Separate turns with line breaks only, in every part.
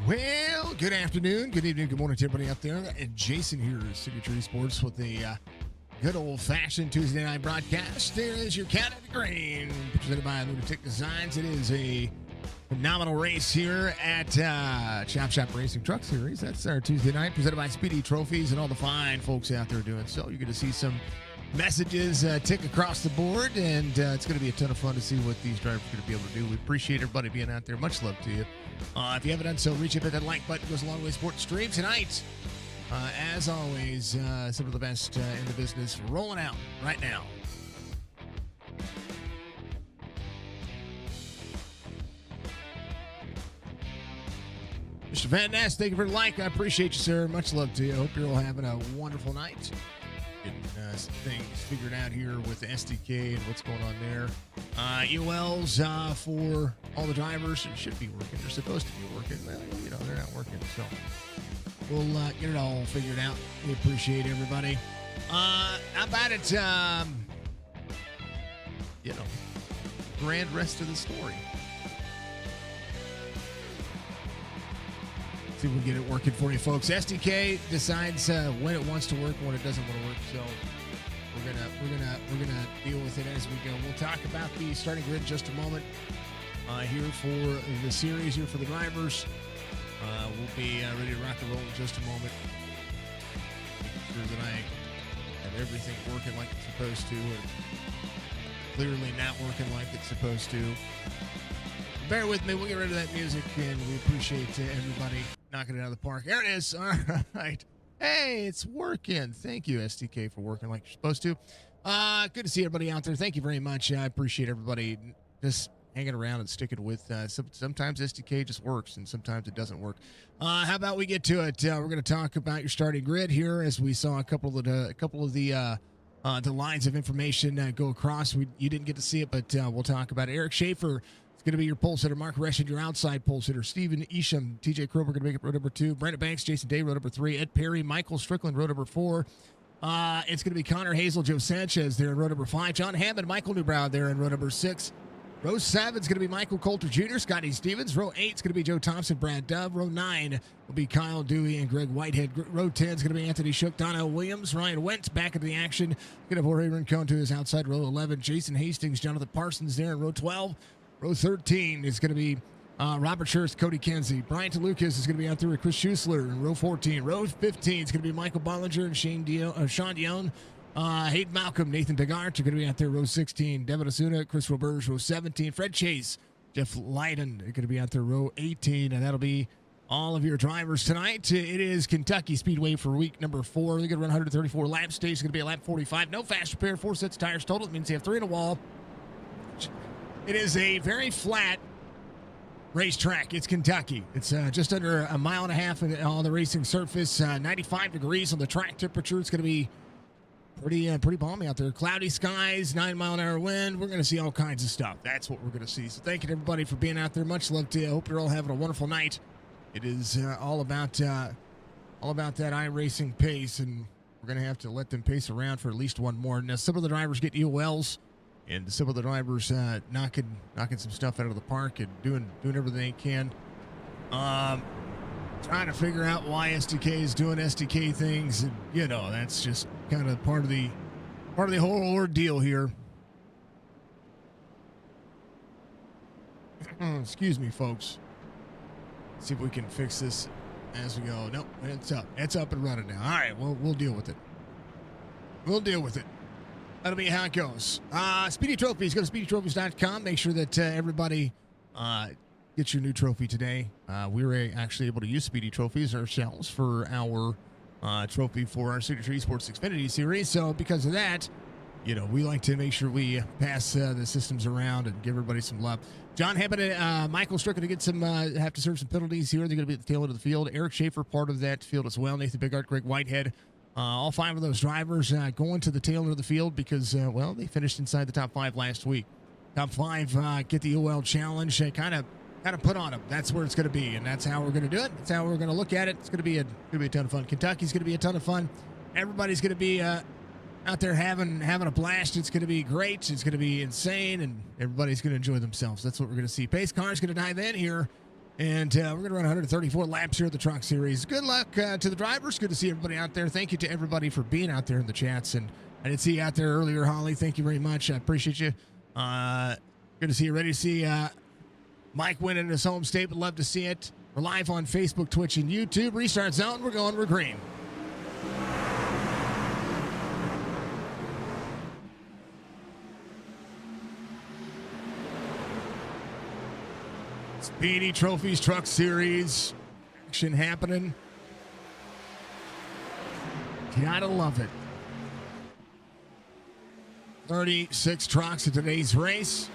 Well, good afternoon, good evening, good morning to everybody out there. And Jason here is Signature Sports with a good old-fashioned Tuesday night broadcast. There is your Count of the Green, presented by Lunatic Designs. It is a phenomenal race here at Chop Shop Racing Truck Series. That's our Tuesday night, presented by Speedy Trophies and all the fine folks out there doing so. You're going to see some messages tick across the board, and it's going to be a ton of fun to see what these drivers are going to be able to do. We appreciate everybody being out there. Much love to you. If you haven't done so, reach up at that like button. It goes a long way. Sports stream tonight. As always, some of the best in the business rolling out right now. Mr. Van Ness, thank you for the like. I appreciate you, sir. Much love to you. I hope you're all having a wonderful night. Getting some things figured out here with the SDK and what's going on there. ULs for all the drivers should be working. They're supposed to be working. Well, you know, they're not working. So we'll get it all figured out. We appreciate everybody. How about it? Grand rest of the story. See if we can get it working for you folks. SDK decides when it wants to work, when it doesn't want to work. So we're gonna deal with it as we go. We'll talk about the starting grid in just a moment. Here for the series, here for the drivers. We'll be ready to rock and roll in just a moment. Making sure that I have everything working like it's supposed to, and clearly not working like it's supposed to. Bear with me. We'll get rid of that music, and we appreciate everybody knocking it out of the park. There it is. All right. Hey, it's working. Thank you, SDK, for working like you're supposed to. Good to see everybody out there. Thank you very much. I appreciate everybody just hanging around and sticking with. Sometimes SDK just works, and sometimes it doesn't work. How about we get to it? We're going to talk about your starting grid here, as we saw a couple of the lines of information go across. You didn't get to see it, but we'll talk about it. Eric Schaefer going to be your pole sitter. Mark Resched, your outside pole sitter. Stephen Isham, TJ Krober going to make it row number 2. Brandon Banks, Jason Day, row number 3. Ed Perry, Michael Strickland, row number 4. It's going to be Connor Hazel, Joe Sanchez there in row number 5. John Hammond, Michael Newbrow there in row number 6. Row 7 is going to be Michael Coulter Jr., Scotty Stevens. Row 8 is going to be Joe Thompson, Brad Dove. Row 9 will be Kyle Dewey and Greg Whitehead. Row 10 is going to be Anthony Shook, Donnell Williams. Ryan Wentz back into the action. Going to have Jorge Rincon to his outside. Row 11, Jason Hastings, Jonathan Parsons there in row 12. Row 13 is going to be Robert Schurz, Cody Kenzie. Brian DeLucas is going to be out there with Chris Schusler in row 14. Row 15 is going to be Michael Bollinger and Sean Dion. Hayden Malcolm, Nathan Degart are going to be out there row 16. Devin Asuna, Chris Roberge, row 17. Fred Chase, Jeff Leiden are going to be out there row 18. And that'll be all of your drivers tonight. It is Kentucky Speedway for week number 4. They're going to run 134 laps. Stage is going to be a lap 45. No fast repair, 4 sets of tires total. It means you have 3 in a wall. It is a very flat racetrack. It's Kentucky. It's just under a mile and a half on the racing surface. 95 degrees on the track temperature. It's going to be pretty balmy out there. Cloudy skies, 9-mile-an-hour wind. We're going to see all kinds of stuff. That's what we're going to see. So thank you to everybody for being out there. Much love to you. I hope you're all having a wonderful night. It is all about that iRacing pace, and we're going to have to let them pace around for at least one more. Now, some of the drivers get ULs. And some of the drivers knocking some stuff out of the park and doing everything they can. Trying to figure out why SDK is doing SDK things, and that's just kind of part of the whole ordeal here. Excuse me, folks. Let's see if we can fix this as we go. Nope, it's up. It's up and running now. All right, we'll deal with it. We'll deal with it. That'll be how it goes. Speedy Trophies. Go to speedytrophies.com. Make sure that everybody gets your new trophy today. We were actually able to use Speedy Trophies ourselves for our trophy for our Signature Esports Xfinity Series. So because of that, we like to make sure we pass the systems around and give everybody some love. John Hammond and Michael Strickland to get have to serve some penalties here. They're going to be at the tail end of the field. Eric Schaefer, part of that field as well. Nathan Bigart, Greg Whitehead. All 5 of those drivers going to the tail end of the field because, they finished inside the top 5 last week. Top 5 get the UL challenge, kind of put on them. That's where it's going to be, and that's how we're going to do it. That's how we're going to look at it. It's going to be a ton of fun. Kentucky's going to be a ton of fun. Everybody's going to be out there having a blast. It's going to be great. It's going to be insane, and everybody's going to enjoy themselves. That's what we're going to see. Pace car is going to dive in here And we're going to run 134 laps here at the Truck Series. Good luck to the drivers. Good to see everybody out there. Thank you to everybody for being out there in the chats. And I did see you out there earlier, Holly. Thank you very much. I appreciate you. Good to see you. Ready to see Mike win in his home state. Would love to see it. We're live on Facebook, Twitch, and YouTube. Restart zone. We're green. Speedy Trophies Truck Series. Action happening. Gotta love it. 36 trucks in today's race.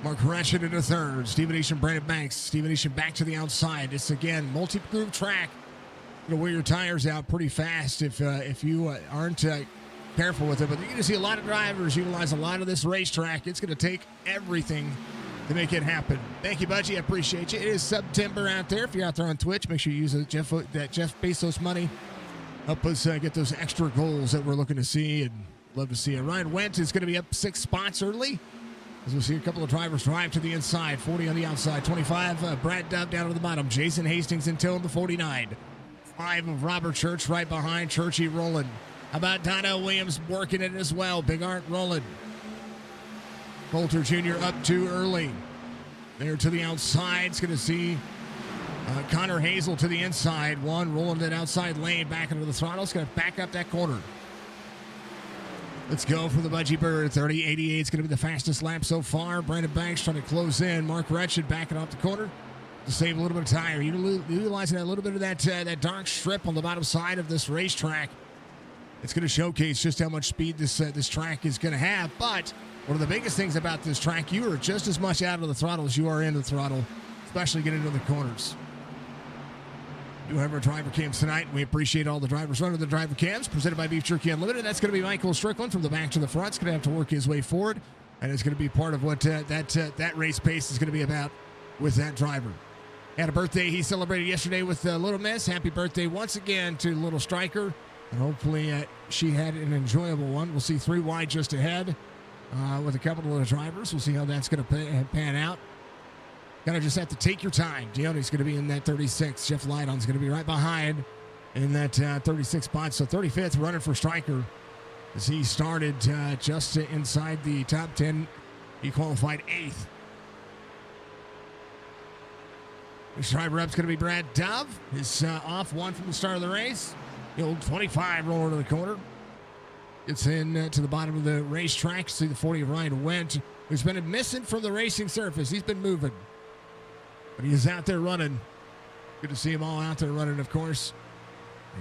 Mark Ratchet into third. Steven Easton, Brandon Banks. Steven Easton back to the outside. It's again multi-groove track. You're gonna wear your tires out pretty fast if you aren't careful with it. But you're gonna see a lot of drivers utilize a lot of this racetrack. It's gonna take everything to make it happen. Thank you, Budgie. I appreciate you. It is September out there. If you're out there on Twitch, make sure you use that Jeff Bezos money. Help us get those extra goals that we're looking to see, and love to see it. Ryan Wendt is going to be up 6 spots early, as we'll see a couple of drivers drive to the inside. 40 on the outside. 25, Brad Dove down to the bottom. Jason Hastings in tow in the 49. 5 of Robert Church right behind. Churchy rolling. How about Donnell Williams working it as well? Big Art rolling. Coulter Jr. up too early. There to the outside. It's going to see Connor Hazel to the inside. One rolling that outside lane back into the throttle. It's going to back up that corner. Let's go for the Budgie Bird. 30.88 is going to be the fastest lap so far. Brandon Banks trying to close in. Mark Wretched backing off the corner to save a little bit of tire. Utilizing a little bit of that dark strip on the bottom side of this racetrack. It's going to showcase just how much speed this track is going to have. But one of the biggest things about this track, you are just as much out of the throttle as you are in the throttle, especially getting into the corners. We do have our driver cams tonight. We appreciate all the drivers running the driver cams, presented by Beef Jerky Unlimited. That's going to be Michael Strickland from the back to the front. It's going to have to work his way forward, and it's going to be part of what that race pace is going to be about with that driver. Had a birthday he celebrated yesterday with Little Miss. Happy birthday once again to Little Striker, and hopefully she had an enjoyable one. We'll see 3 wide just ahead. With a couple of the drivers. We'll see how that's going to pan out. Kind of just have to take your time. Dionne's going to be in that 36. Jeff Lydon's going to be right behind in that 36 spot. So 35th running for Stryker as he started just inside the top 10. He qualified 8th. This driver up's going to be Brad Dove. He's off 1 from the start of the race. The old 25 rolling to the corner. Gets in to the bottom of the racetrack. See the 40 of Ryan Wendt, who's been missing from the racing surface. He's been moving, but he is out there running. Good to see him all out there running, of course.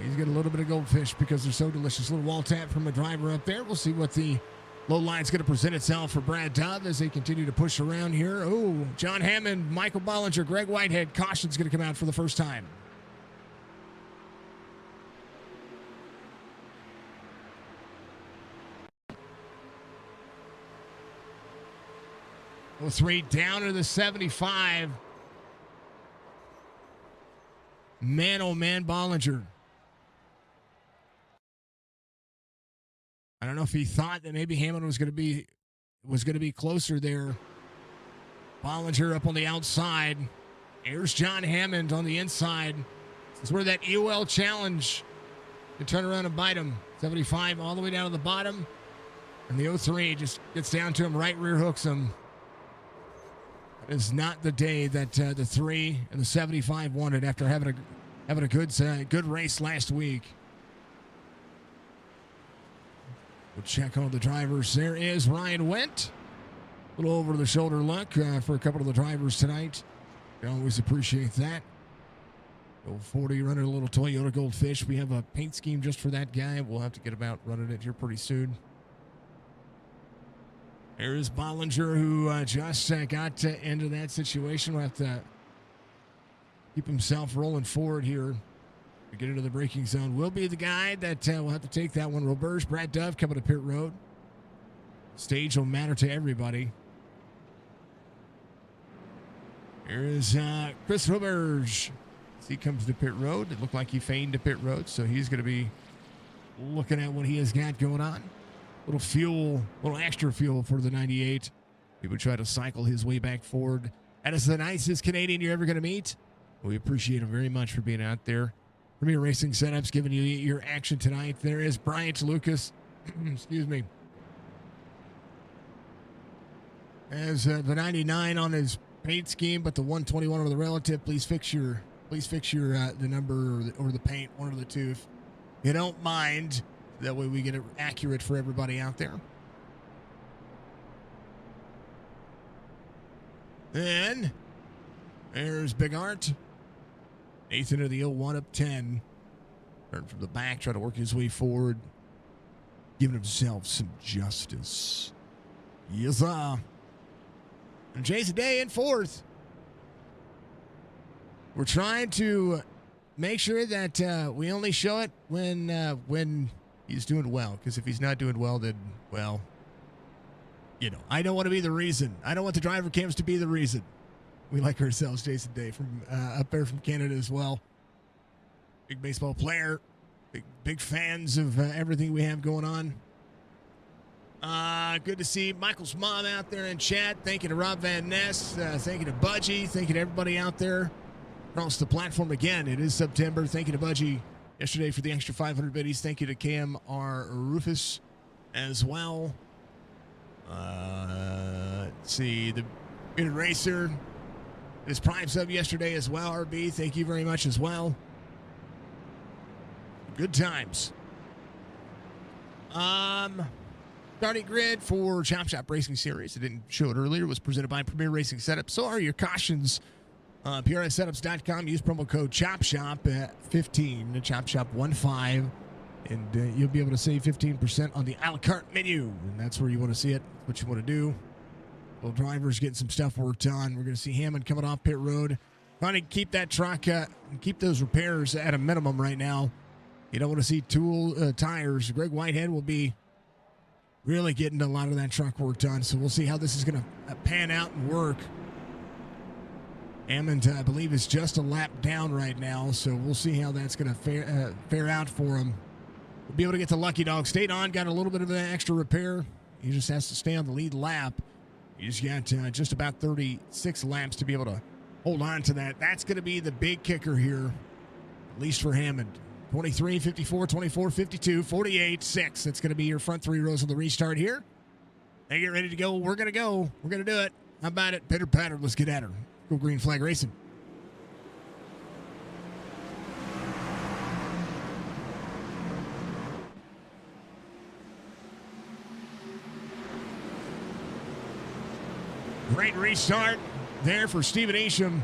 He's got a little bit of goldfish because they're so delicious. Little wall tap from a driver up there. We'll see what the low line's going to present itself for Brad Dove as they continue to push around here. Oh, John Hammond, Michael Bollinger, Greg Whitehead. Caution's going to come out for the first time. Well, 3 down to the 75. Man, oh man, Bollinger. I don't know if he thought that maybe Hammond was going to be closer there. Bollinger up on the outside. Here's John Hammond on the inside. This is where that EOL challenge can turn around and bite him. 75 all the way down to the bottom. And the 03 just gets down to him, right rear hooks him. It is not the day that the 3 and the 75 wanted after having a good race last week. We'll check on the drivers. There is Ryan Wendt. A little over the shoulder look for a couple of the drivers tonight. I always appreciate that. Old 40 running a little Toyota Goldfish. We have a paint scheme just for that guy. We'll have to get about running it here pretty soon. There's Bollinger, who just got into that situation. We'll have to keep himself rolling forward here to get into the braking zone. Will be the guy that will have to take that one. Roberge, Brad Dove coming to pit road. Stage will matter to everybody. Here is Chris Roberge. As he comes to pit road, it looked like he feigned to pit road, so he's going to be looking at what he has got going on. Little fuel, little extra fuel for the 98. He would try to cycle his way back forward That is the nicest Canadian you're ever going to meet. We appreciate him very much for being out there. Premier Racing Setups giving you your action tonight. There is Bryant Lucas. Excuse me. As the 99 on his paint scheme, but the 121 over the relative. Please fix your the number or the paint, one of the two. If you don't mind, that way we get it accurate for everybody out there. Then there's Big Art. Nathan of the 01 up 10. Turn from the back, trying to work his way forward. Giving himself some justice. Yes, sir. And Jason Day in fourth. We're trying to make sure that we only show it when he's doing well. Because if he's not doing well, then, well, you know, I don't want to be the reason. I don't want the driver cams to be the reason. We like ourselves, Jason Day, from up there from Canada as well. Big baseball player. Big fans of everything we have going on. Good to see Michael's mom out there in chat. Thank you to Rob Van Ness. Thank you to Budgie. Thank you to everybody out there across the platform. Again, it is September. Thank you to Budgie yesterday for the extra 500 biddies. Thank you to Cam R. Rufus as well. Let's see. The Bearded Racer. His Prime sub yesterday as well, RB. Thank you very much as well. Good times. Starting grid for Chop Shop Racing Series. I didn't show it earlier. It was presented by Premier Racing Setup. So are your cautions. PRSsetups.com. Use promo code CHOPSHOP at 15. CHOPSHOP15. And you'll be able to save 15% on the a la carte menu. And that's where you want to see it. What you want to do. Well, drivers getting some stuff worked on. We're going to see Hammond coming off pit road. Trying to keep that truck, keep those repairs at a minimum right now. You don't want to see tires. Greg Whitehead will be really getting a lot of that truck work done. So we'll see how this is going to pan out and work. Hammond, I believe, is just a lap down right now. So we'll see how that's going to fare out for him. We'll be able to get the Lucky Dog. Stayed on, got a little bit of an extra repair. He just has to stay on the lead lap. He's got just about 36 laps to be able to hold on to that. That's going to be the big kicker here, at least for Hammond. 23, 54, 24, 52, 48, 6. That's going to be your front three rows of the restart here. They get ready to go. We're going to go. We're going to do it. How about it? Pitter patter. Let's get at her. Go Green Flag Racing. Great restart there for Stephen Isham.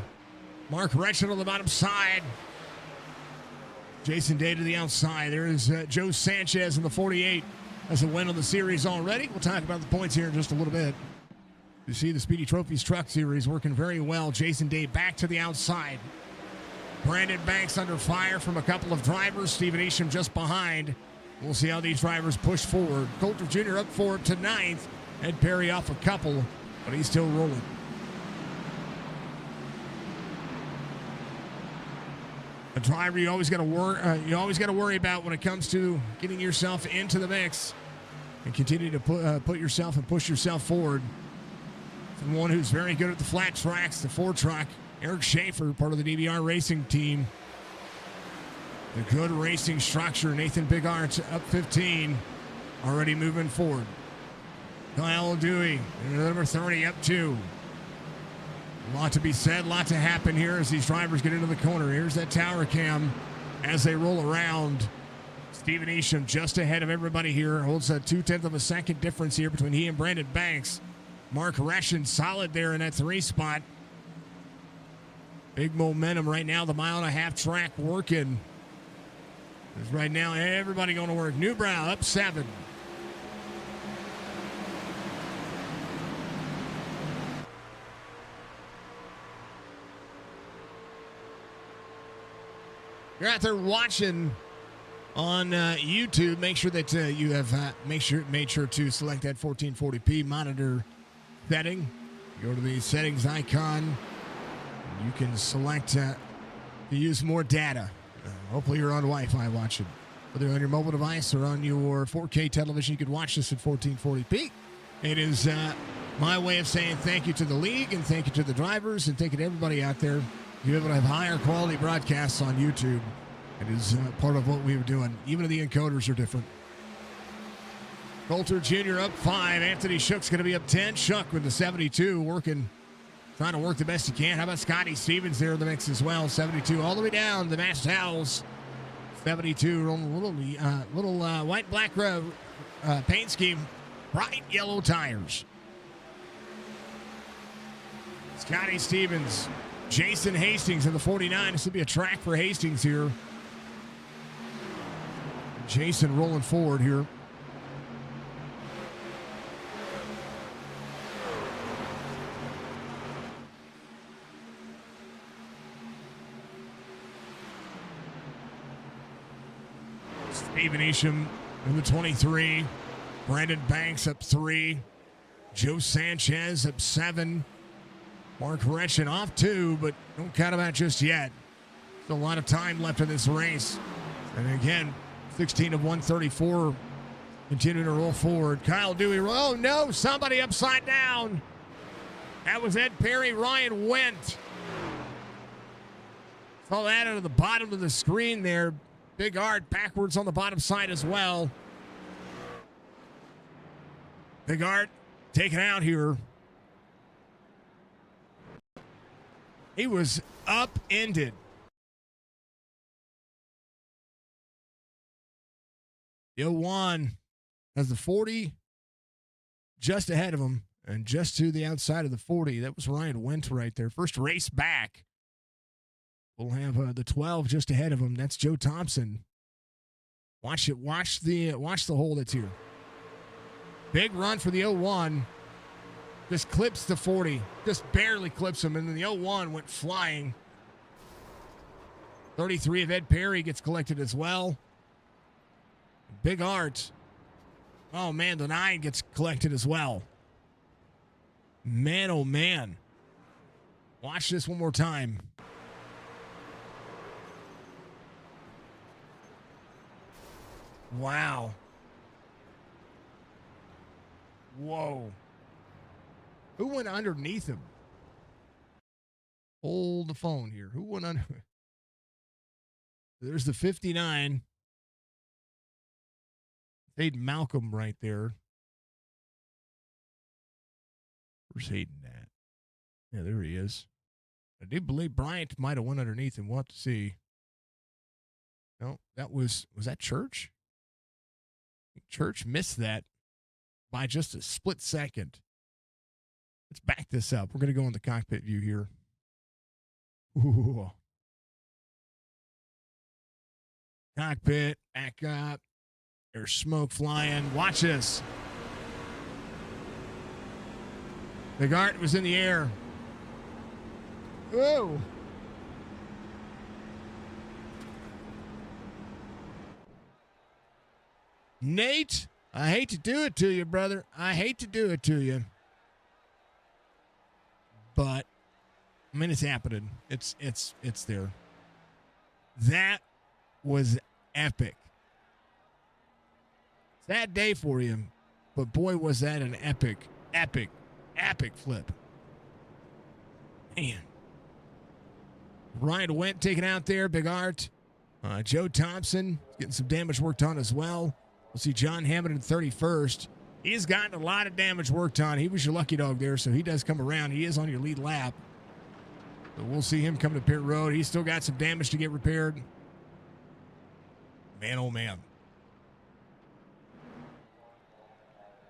Mark Retchen on the bottom side. Jason Day to the outside. There is Joe Sanchez in the 48 as a win on the series already. We'll talk about the points here in just a little bit. You see the Speedy Trophies Truck Series working very well. Jason Day back to the outside. Brandon Banks under fire from a couple of drivers. Stephen Isham just behind. We'll see how these drivers push forward. Coulter Jr. up forward to 9th. Ed Perry off a couple, but he's still rolling. A driver you always got to worry about when it comes to getting yourself into the mix and continue to put yourself and push yourself forward. And one who's very good at the flat tracks, the Ford truck, Eric Schaefer, part of the DVR racing team. A good racing structure. Nathan Big Arts up 15, already moving forward. Kyle Dewey, number 30, up 2. A lot to be said, a lot to happen here as these drivers get into the corner. Here's that tower cam as they roll around. Stephen Isham just ahead of everybody here. Holds a 0.2 of a second difference here between he and Brandon Banks. Mark Reschen solid there in that 3 spot. Big momentum right now. The 1.5 mile track working. There's right now everybody going to work. Newbrow up 7. You're out there watching on YouTube. Make sure that you have made sure to select that 1440p monitor setting. Go to the settings icon. You can select to use more data. Hopefully you're on Wi-Fi watching. Whether on your mobile device or on your 4K television, you can watch this at 1440p. It is my way of saying thank you to the league and thank you to the drivers and thank you to everybody out there. You're able to have higher quality broadcasts on YouTube. It is part of what we were doing. Even the encoders are different. Coulter Jr. up 5. Anthony Shook's going to be up 10. Shook with the 72, trying to work the best he can. How about Scotty Stevens there in the mix as well? 72 all the way down. The Mass Towels. 72 on a little white black paint scheme. Bright yellow tires. Scotty Stevens. Jason Hastings in the 49. This will be a track for Hastings here. Jason rolling forward here. Steven Isham in the 23. Brandon Banks up 3. Joe Sanchez up 7. Mark Retchen off 2, but don't count him out just yet. Still a lot of time left in this race. And again, 16 of 134, continuing to roll forward. Kyle Dewey, oh no, somebody upside down. That was Ed Perry. Ryan Wendt. Saw that out of the bottom of the screen there. Big Art backwards on the bottom side as well. Big Art taken out here. He was upended. Yo Juan has the 40 just ahead of him and just to the outside of the 40. That was Ryan Wendt right there. First race back. We'll have the 12 just ahead of him. That's Joe Thompson. Watch it. Watch the hole that's here. Big run for the 01. Just clips the 40. Just barely clips him. And then the 01 went flying. 33 of Ed Perry gets collected as well. Big Art. Oh, man, the 9 gets collected as well. Man, oh, man. Watch this one more time. Wow. Whoa. Who went underneath him? Hold the phone here. Who went under? There's the 59. Hayden Malcolm right there. Where's Hayden at? Yeah, there he is. I do believe Bryant might have went underneath him. We'll have to see. No, that was that Church? Church missed that by just a split second. Let's back this up. We're going to go in the cockpit view here. Ooh. Cockpit, back up. There's smoke flying. Watch this. Big Art was in the air. Whoa. Nate, I hate to do it to you, brother. I hate to do it to you. But, I mean, it's happening. It's there. That was epic. Sad day for you, but boy, was that an epic flip. Man. Ryan Wendt taken out there, Big Art. Joe Thompson getting some damage worked on as well. We'll see John Hammond in 31st. He's gotten a lot of damage worked on. He was your lucky dog there, so he does come around. He is on your lead lap. So we'll see him come to pit road. He's still got some damage to get repaired. Man, oh, man.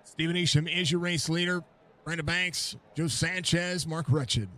Steven Isham is your race leader. Brandon Banks, Joe Sanchez, Mark Retchen.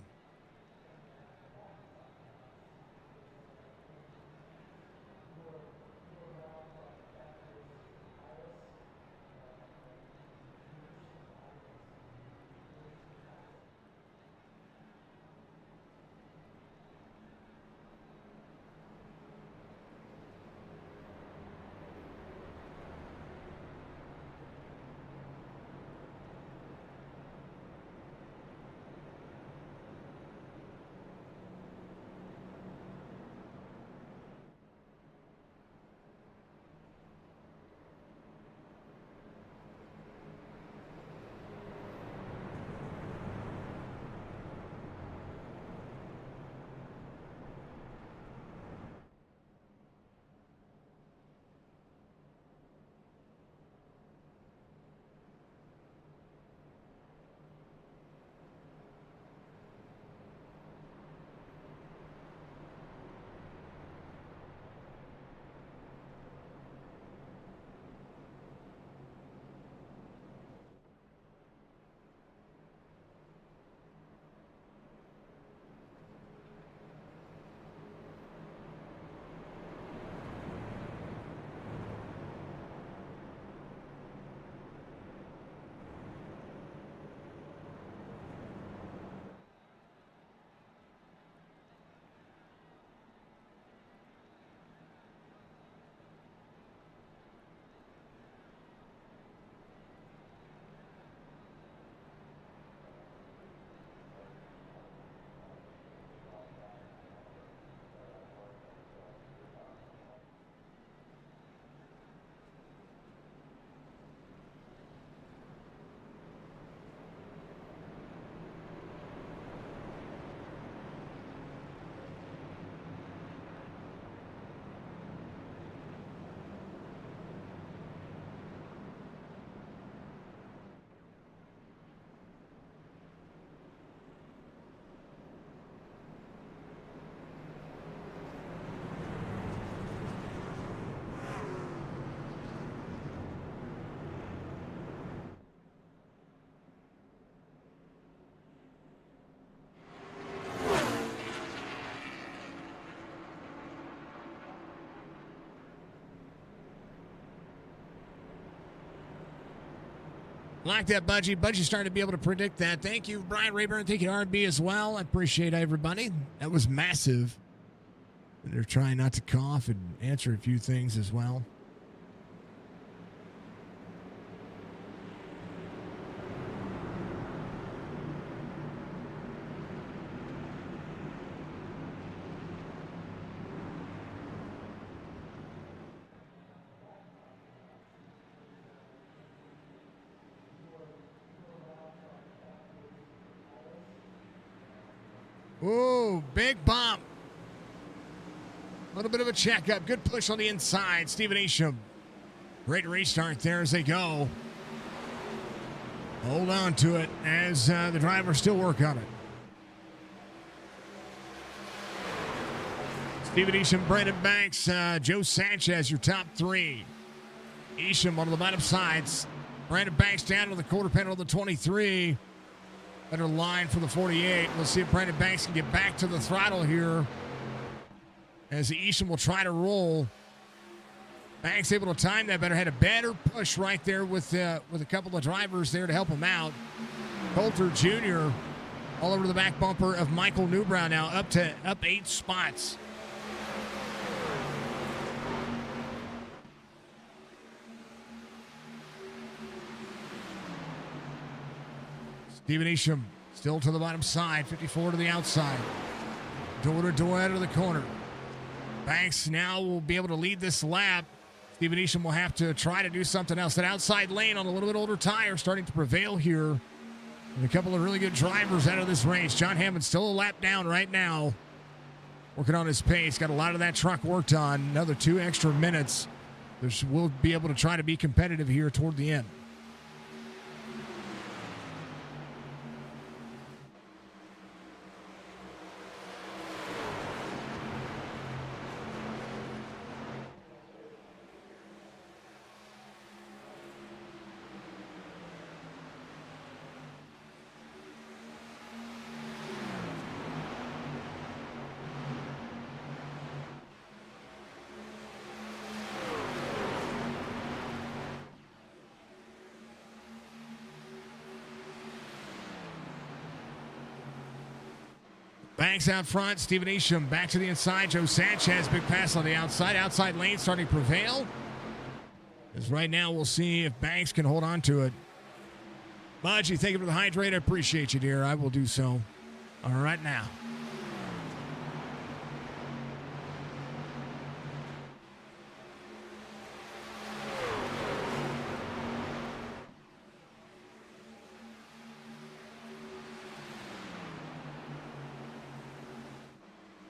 Like that, Budgie. Budgie's starting to be able to predict that. Thank you, Brian Rayburn. Thank you to R&B as well. I appreciate everybody. That was massive. And they're trying not to cough and answer a few things as well. Ooh, big bump. A little bit of a checkup. Good push on the inside. Stephen Isham. Great restart there as they go. Hold on to it as the drivers still work on it. Stephen Isham, Brandon Banks, Joe Sanchez, your top three. Isham on the bottom sides. Brandon Banks down to the quarter panel of the 23. Better line for the 48. We'll see if Brandon Banks can get back to the throttle here as the Isham will try to roll. Banks able to time that better. Had a better push right there with a couple of drivers there to help him out. Coulter Jr. all over the back bumper of Michael Newbrow now, up 8 spots. Stephen Isham still to the bottom side, 54 to the outside. Door to door out of the corner. Banks now will be able to lead this lap. Stephen Isham will have to try to do something else. That outside lane on a little bit older tire starting to prevail here. And a couple of really good drivers out of this race. John Hammond still a lap down right now. Working on his pace. Got a lot of that truck worked on. Another 2 extra minutes. We'll be able to try to be competitive here toward the end. Banks out front. Stephen Isham back to the inside. Joe Sanchez, big pass on the outside. Outside lane starting to prevail. As right now we'll see if Banks can hold on to it. Budgie, thank you for the hydrate. I appreciate you, dear. I will do so. All right now.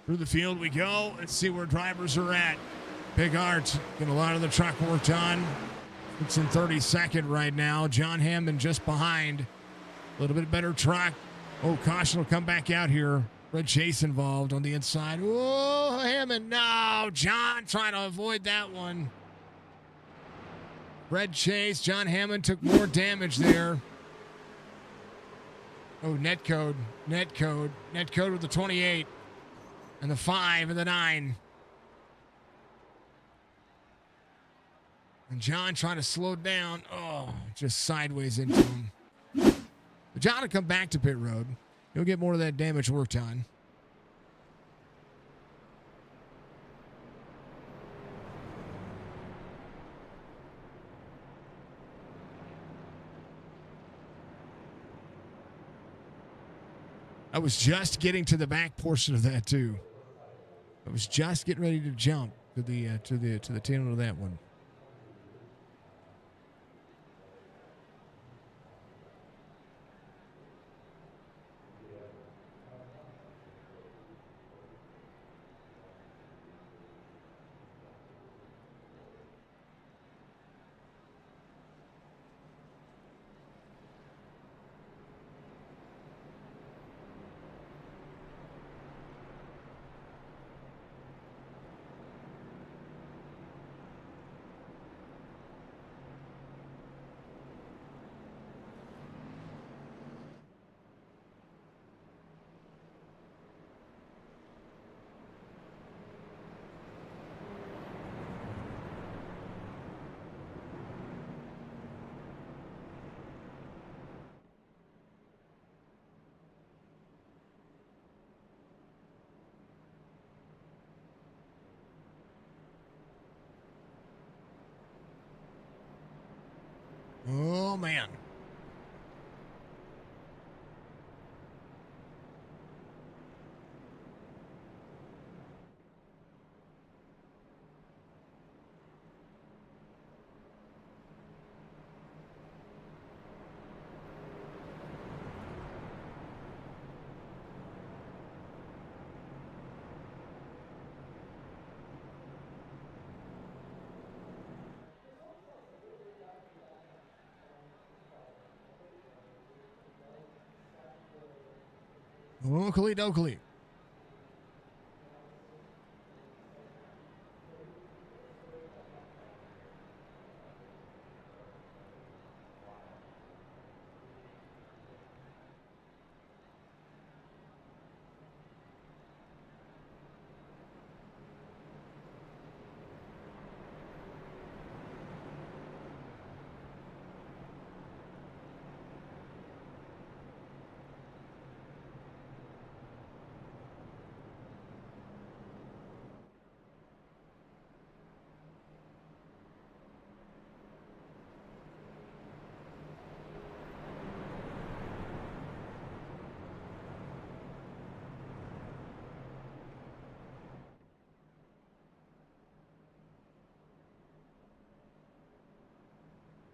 Through the field we go. Let's see where drivers are at. Big Arts getting a lot of the truck worked on. It's in 32nd right now. John Hammond just behind. A little bit better truck. Oh, caution will come back out here. Red Chase involved on the inside. Oh, Hammond. No, John trying to avoid that one. Red Chase. John Hammond took more damage there. Oh, net code. Net code. Net code with the 28. And the 5 and the 9. And John trying to slow down. Oh, just sideways into him. But John will come back to pit road. He'll get more of that damage worked on. I was just getting to the back portion of that too. I was just getting ready to jump to the tail end of that one. Oh, man. Oakley dokley.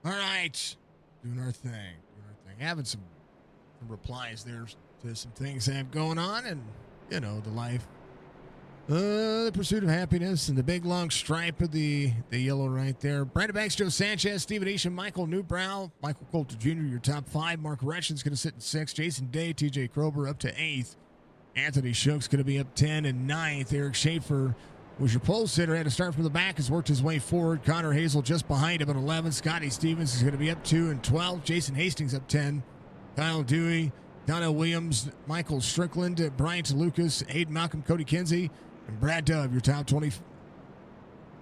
All right. Doing our thing. Having some replies there to some things that have going on and, you know, the life. The pursuit of happiness and the big long stripe of the yellow right there. Brandon Banks, Joe Sanchez, Stephen Isham, Michael Newbrow, Michael Coulter Jr., your top 5. Mark Retchen's going to sit in 6th. Jason Day, TJ Krober up to 8th. Anthony Shook's going to be up 10 and 9th. Eric Schaefer was your pole sitter. Had to start from the back. Has worked his way forward. Connor Hazel just behind him at 11. Scotty Stevens is going to be up 2 and 12. Jason Hastings up 10. Kyle Dewey, Donnell Williams, Michael Strickland, Brian Lucas, Aiden Malcolm, Cody Kinsey, and Brad Dove, your top 20.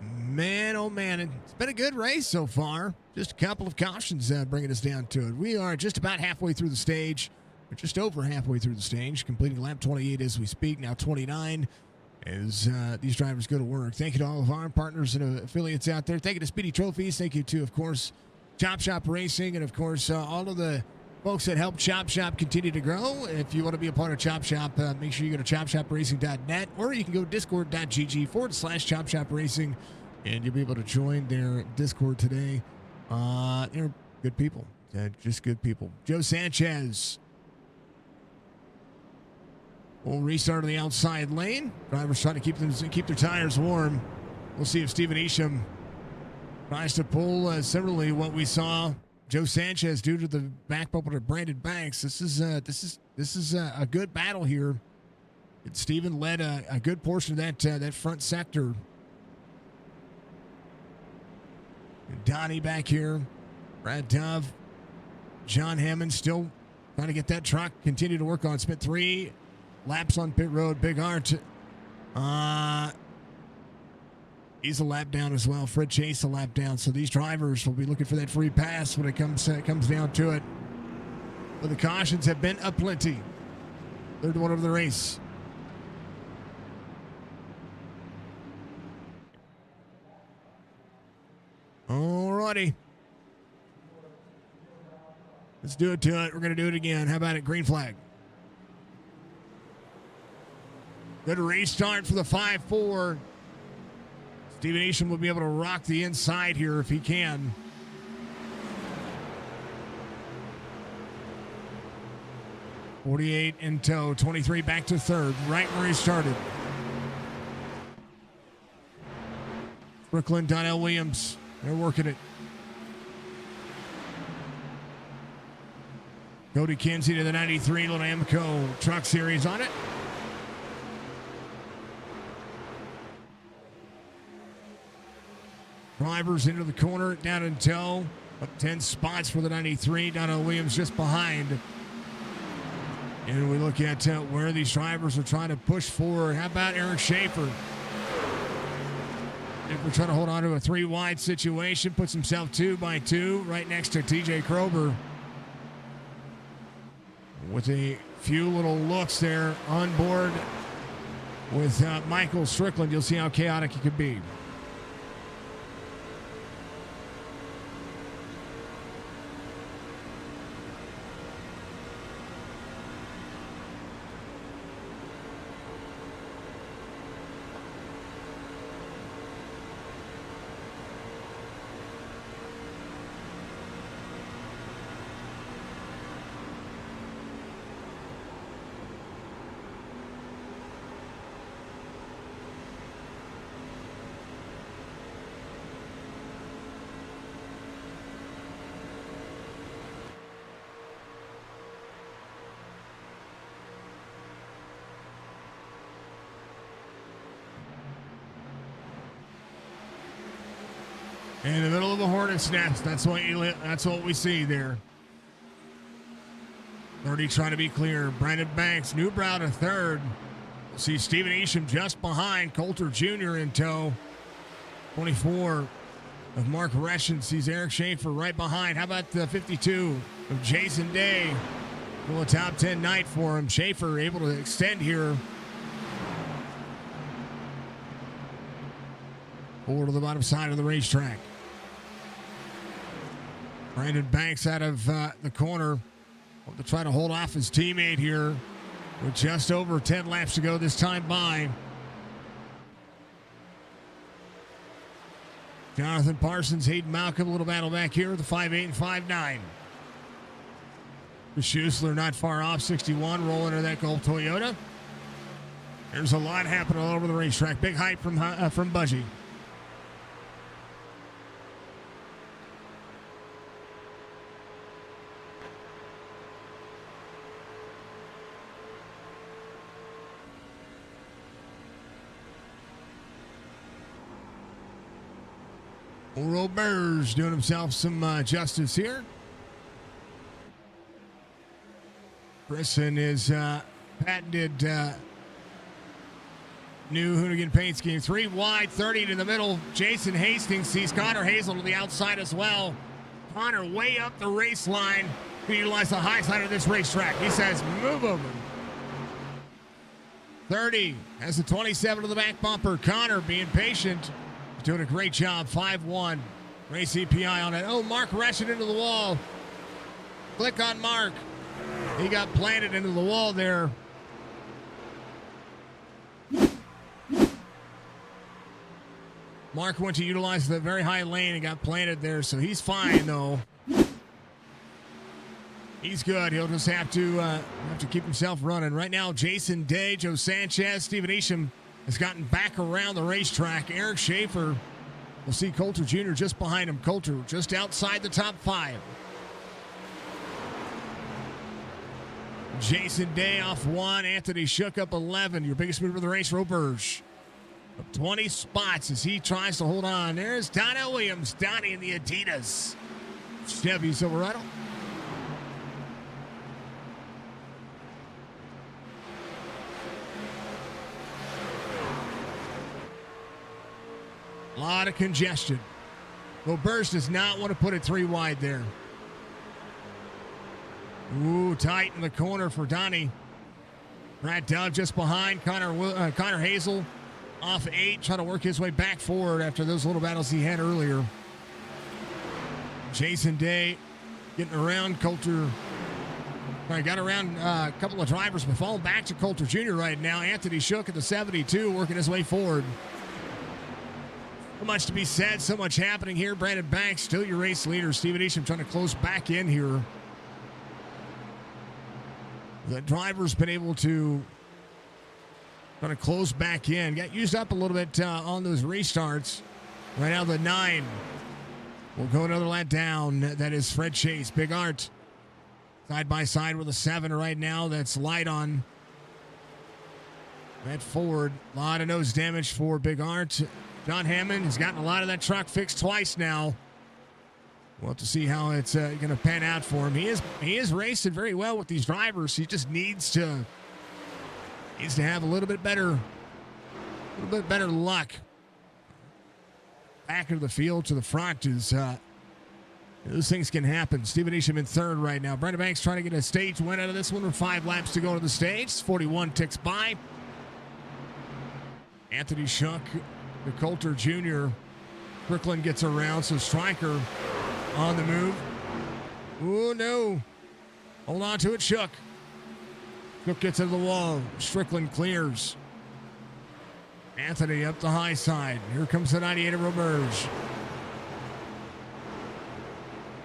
Man, oh man, it's been a good race so far. Just a couple of cautions bringing us down to it. We are just about halfway through the stage. We're just over halfway through the stage, completing lap 28 as we speak. Now 29 as these drivers go to work. Thank you to all of our partners and affiliates out there. Thank you to Speedy Trophies. Thank you to, of course, Chop Shop Racing, and of course, all of the folks that help Chop Shop continue to grow. If you want to be a part of Chop Shop, make sure you go to chopshopracing.net, or you can go to discord.gg/Chop Shop Racing, and you'll be able to join their Discord today. They're good people. Just good people. Joe Sanchez will restart on the outside lane. Drivers trying to keep their tires warm. We'll see if Stephen Isham tries to pull similarly what we saw Joe Sanchez due to the back bumper to Brandon Banks. This is a good battle here. And Stephen led a good portion of that front sector. And Donnie back here. Brad Dove. John Hammond still trying to get that truck. Continue to work on. Spent 3 laps on pit road. Big Art. He's a lap down as well. Fred Chase a lap down. So these drivers will be looking for that free pass when it comes down to it. But the cautions have been aplenty. Third one of the race. Alrighty. Let's do it to it. We're going to do it again. How about it? Green flag. Good restart for the 5-4. Stephen Isham will be able to rock the inside here if he can. $48 in tow, 23 back to third, right where he started. Brooklyn, Donnell Williams, they're working it. Cody Kinsey to the 93, little Amco Truck Series on it. Drivers into the corner, down in tow. Up 10 spots for the 93. Donnell Williams just behind. And we look at where these drivers are trying to push forward. How about Eric Schaefer? If we're trying to hold on to a 3-wide situation, puts himself 2 by 2 right next to TJ Krober. With a few little looks there on board with Michael Strickland, you'll see how chaotic he could be. In the middle of a hornet's nest. That's what we see there. 30 trying to be clear. Brandon Banks, Newbrow to third. We'll see Stephen Isham just behind. Coulter Jr. in tow. 24 of Mark Reschen sees Eric Schaefer right behind. How about the 52 of Jason Day? Well, a top 10 night for him. Schaefer able to extend here. Forward to the bottom side of the racetrack. Brandon Banks out of the corner to try to hold off his teammate here with just over 10 laps to go this time by. Jonathan Parsons, Hayden Malcolm, a little battle back here with the 5.8 and 5.9. Schuessler not far off, 61, rolling into that Gulf Toyota. There's a lot happening all over the racetrack. Big hype from Budgie. Roberge doing himself some justice here. Brisson is patented new Hoonigan paint scheme. 3 wide, 30 to the middle. Jason Hastings sees Connor Hazel to the outside as well. Connor way up the race line to utilize the high side of this racetrack. He says, move over. 30 has the 27 to the back bumper. Connor being patient. Doing a great job. 5-1. Race EPI on it. Oh, Mark Reschen into the wall. Click on Mark. He got planted into the wall there. Mark went to utilize the very high lane and got planted there, so he's fine though. He's good. He'll just have to keep himself running. Right now, Jason Day, Joe Sanchez, Stephen Isham has gotten back around the racetrack. Eric Schaefer, we'll see Coulter Jr. just behind him. Coulter just outside the top 5. Jason Day off 1. Anthony Shook up 11. Your biggest mover of the race, Roberge. Up 20 spots as he tries to hold on. There's Donna Williams. Donnie in the Adidas Chevy Silverado. A lot of congestion. Roberge does not want to put it 3 wide there. Ooh, tight in the corner for Donnie. Brad Dove just behind. Connor Hazel off 8, trying to work his way back forward after those little battles he had earlier. Jason Day getting around Coulter. Got around a couple of drivers, but falling back to Coulter Jr. right now. Anthony Shook at the 72, working his way forward. So much to be said, so much happening here. Brandon Banks, still your race leader. Stephen Isham trying to close back in here. The driver's been able to kind of close back in. Got used up a little bit on those restarts. Right now, the 9 will go another lap down. That is Fred Chase. Big Art side by side with a 7 right now. That's light on that Ford. A lot of nose damage for Big Art. John Hammond has gotten a lot of that truck fixed twice now. We'll have to see how it's going to pan out for him. He is racing very well with these drivers. He just needs to have a little bit better luck. Back of the field to the front is those things can happen. Stephen Isham in 3rd right now. Brandon Banks trying to get a stage win out of this one with 5 laps to go to the stage. 41 ticks by. Anthony Shook, the Coulter Jr. Strickland gets around, so Stryker on the move. Oh, no. Hold on to it, Shook. Shook gets into the wall. Strickland clears. Anthony up the high side. Here comes the 98 of Roberge.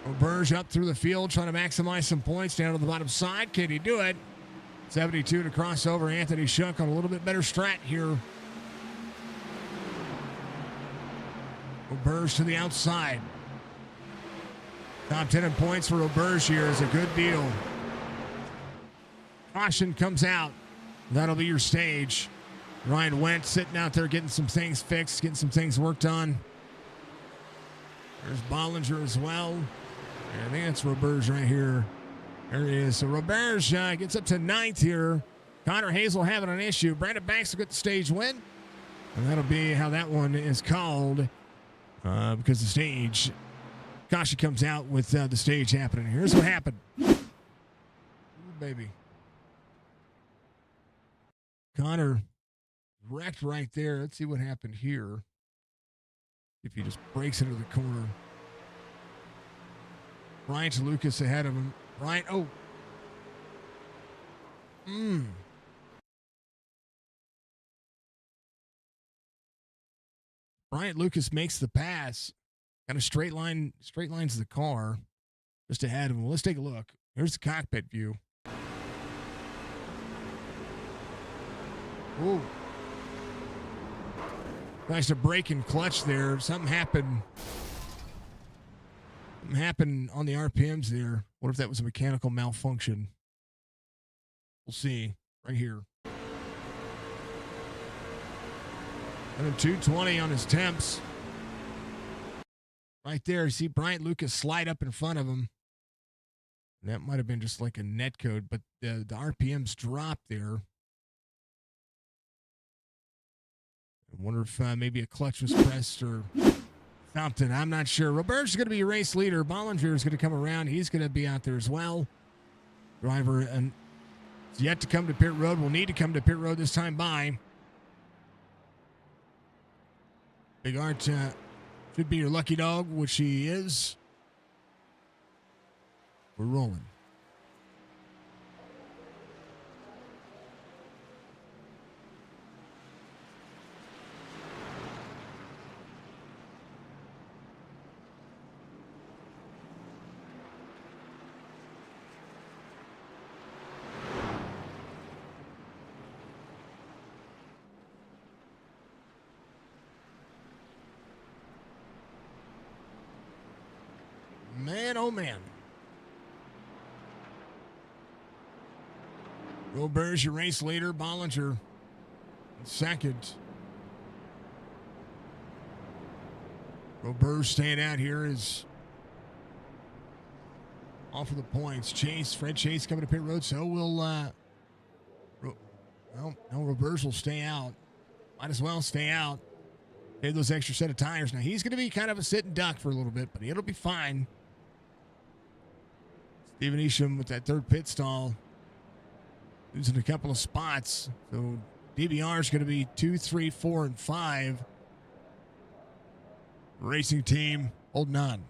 Roberge up through the field, trying to maximize some points down to the bottom side. Can he do it? 72 to cross over. Anthony Shook on a little bit better strat here. Roberge to the outside. Top 10 in points for Roberge here is a good deal. Caution comes out. That'll be your stage. Ryan Wentz sitting out there getting some things fixed, getting some things worked on. There's Bollinger as well. And I think that's Roberge right here. There he is. So Roberge gets up to 9th here. Connor Hazel having an issue. Brandon Banks will get the stage win. And that'll be how that one is called because the stage, Kashi comes out with the stage happening. Here's what happened. Ooh, baby. Connor wrecked right there. Let's see what happened here. If he just breaks into the corner. Bryant Lucas ahead of him. Bryant, oh. Bryant Lucas makes the pass. Kind of straight lines the car just ahead of him. Well, let's take a look. Here's the cockpit view. Ooh. Nice to brake and clutch there. Something happened. Something happened on the RPMs there. What if that was a mechanical malfunction? We'll see right here. And a 220 on his temps. Right there, you see Bryant Lucas slide up in front of him. And that might have been just like a net code, but the RPMs dropped there. I wonder if maybe a clutch was pressed or something. I'm not sure. Robert's going to be a race leader. Bollinger is going to come around. He's going to be out there as well. Driver and yet to come to pit road. Will need to come to pit road this time by. Big Art should be your lucky dog, which he is. We're rolling. Man, oh man. Roberge, your race leader. Bollinger second. Roberge staying out here is off for the points. Fred Chase coming to pit road, so will Roberge will stay out. Might as well stay out. Save those extra set of tires. Now he's going to be kind of a sitting duck for a little bit, but it'll be fine. Steven Isham with that third pit stall. Losing a couple of spots. So DBR is going to be 2, 3, 4, and 5. Racing team holding on.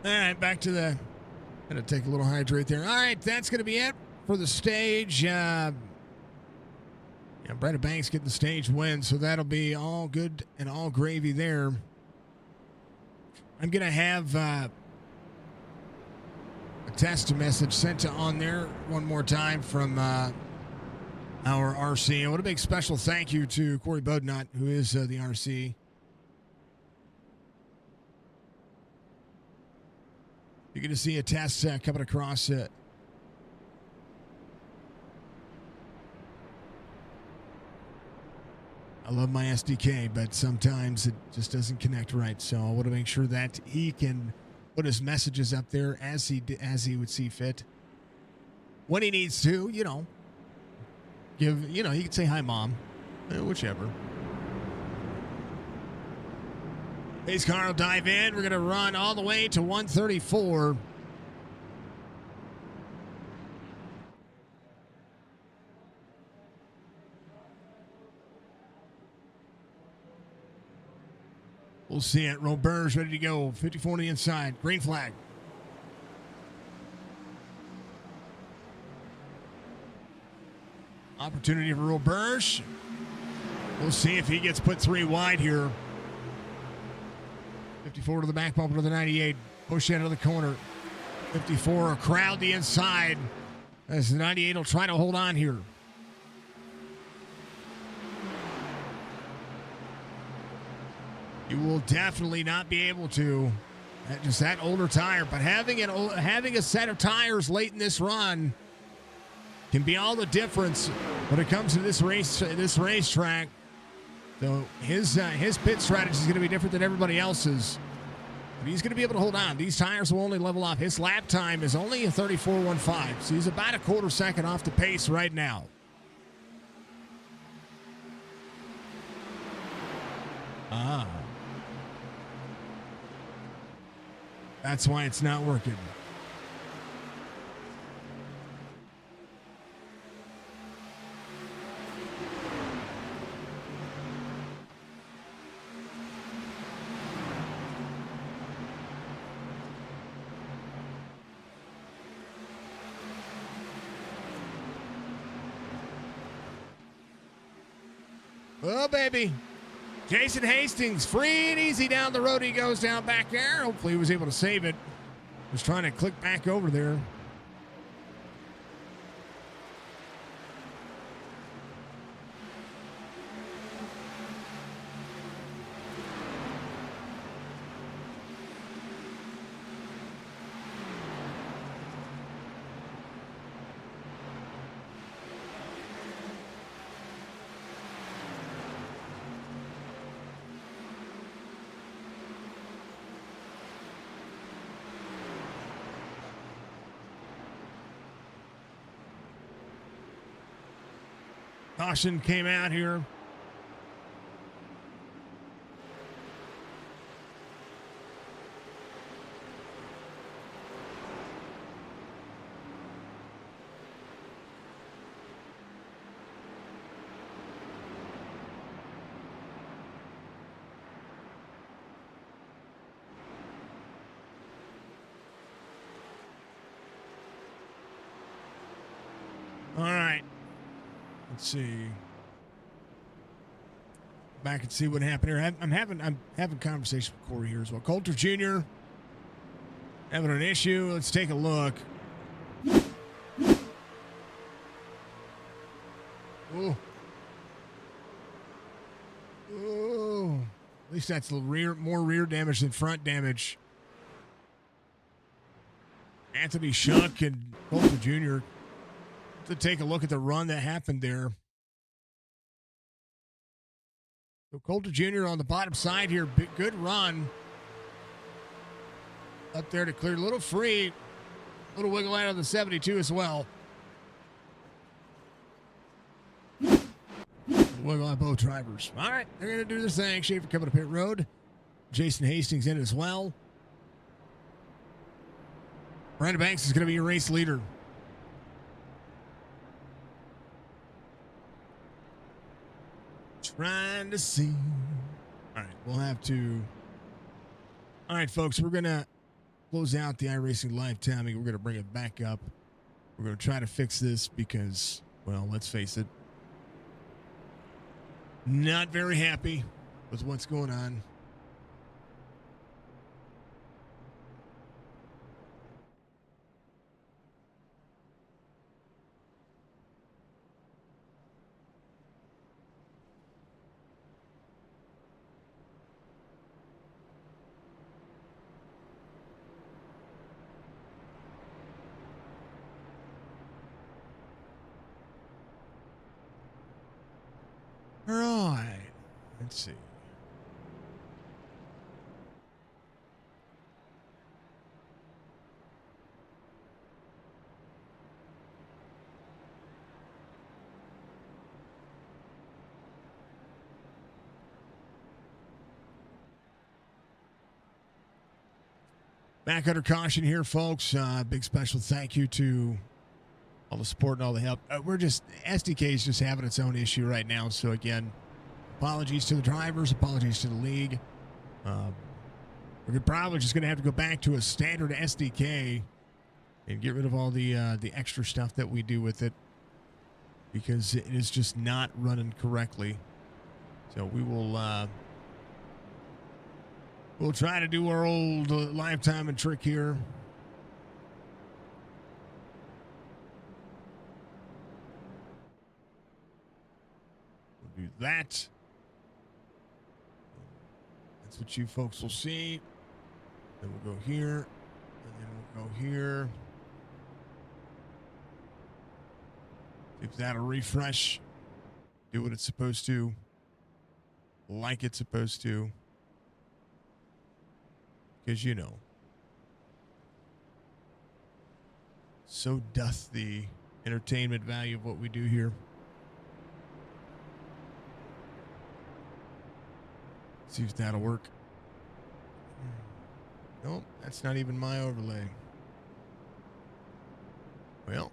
All right, back to the. Gonna take a little hydrate there. All right, that's gonna be it for the stage. Brandon Banks getting the stage win, so that'll be all good and all gravy there. I'm gonna have A test message sent to on there one more time from our RC. And what a big special thank you to Corey Bodnott, who is the RC. You're going to see a test coming across I love my SDK, but sometimes it just doesn't connect right. So I want to make sure that he can put his messages up there as he would see fit. When he needs to, give, he can say hi, Mom, whichever. Pace car will dive in. We're going to run all the way to 134. We'll see it. Robert's ready to go. 54 on the inside. Green flag. Opportunity for Robert. We'll see if he gets put 3 wide here. 54 to the back bumper to the 98. Push into the corner. 54, a crowd the inside. As the 98 will try to hold on here. You will definitely not be able to. Just that older tire. But having a set of tires late in this run can be all the difference when it comes to this racetrack. So his pit strategy is going to be different than everybody else's. But he's going to be able to hold on. These tires will only level off. His lap time is only a 34.15. So he's about a quarter second off the pace right now. That's why it's not working. Oh, baby. Jason Hastings, free and easy down the road. He goes down back there. Hopefully he was able to save it. Was trying to click back over there. Caution came out here. All right. Let's see. Back and see what happened here. I'm having conversation with Corey here as well. Coulter Jr. having an issue. Let's take a look. Oh. Oh. At least that's more rear damage than front damage. Anthony Shuck and Coulter Jr. to take a look at the run that happened there. So Coulter Jr. on the bottom side here, good run. Up there to clear, a little free, a little wiggle out of the 72 as well. Wiggle on both drivers. All right, they're going to do their thing. Schaefer coming to pit road. Jason Hastings in as well. Brandon Banks is going to be your race leader. Trying to see. All right, we'll have to. All right, folks, we're going to close out the iRacing live timing. We're going to bring it back up. We're going to try to fix this because, well, let's face it, not very happy with what's going on. All right. Let's see. Back under caution here, folks. Big special thank you to all the support and all the help. SDK is just having its own issue right now. So, again, apologies to the drivers, apologies to the league. We're probably just going to have to go back to a standard SDK and get rid of all the extra stuff that we do with it because it is just not running correctly. So we will we'll try to do our old lifetime and trick here. We'll do that. That's what you folks will see. Then we'll go here, and then we'll go here. See if that'll refresh, do what it's supposed to, like it's supposed to. Because, you know, so doth the entertainment value of what we do here. See if that'll work. Nope, that's not even my overlay. Well.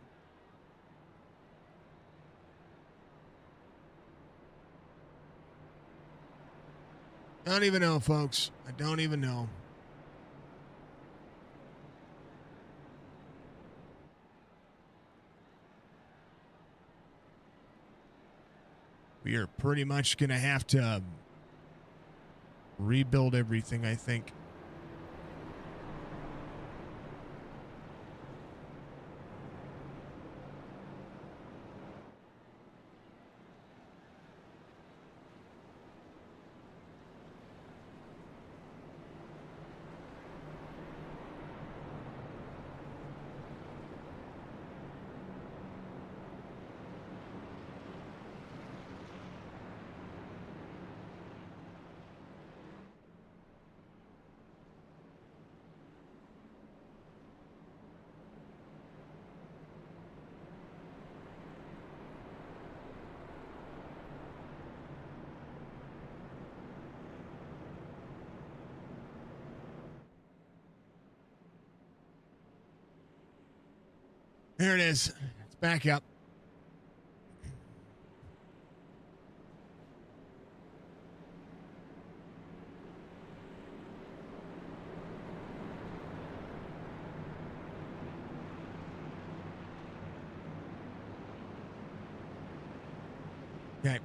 Don't even know, folks. I don't even know. We are pretty much going to have to rebuild everything, I think. There it is. It's back up. Okay.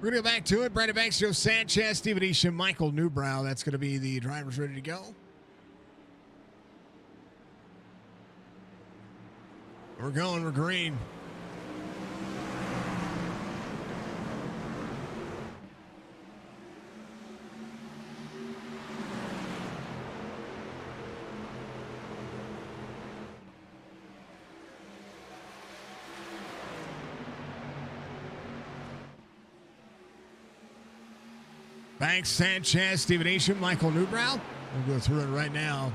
We're going to go back to it. Brandon Banks, Joe Sanchez, Steven Isham, Michael Newbrow. That's going to be the drivers ready to go. We're going. We're green. Banks, Sanchez, Steven Isham, Michael Newbrow. We'll go through it right now.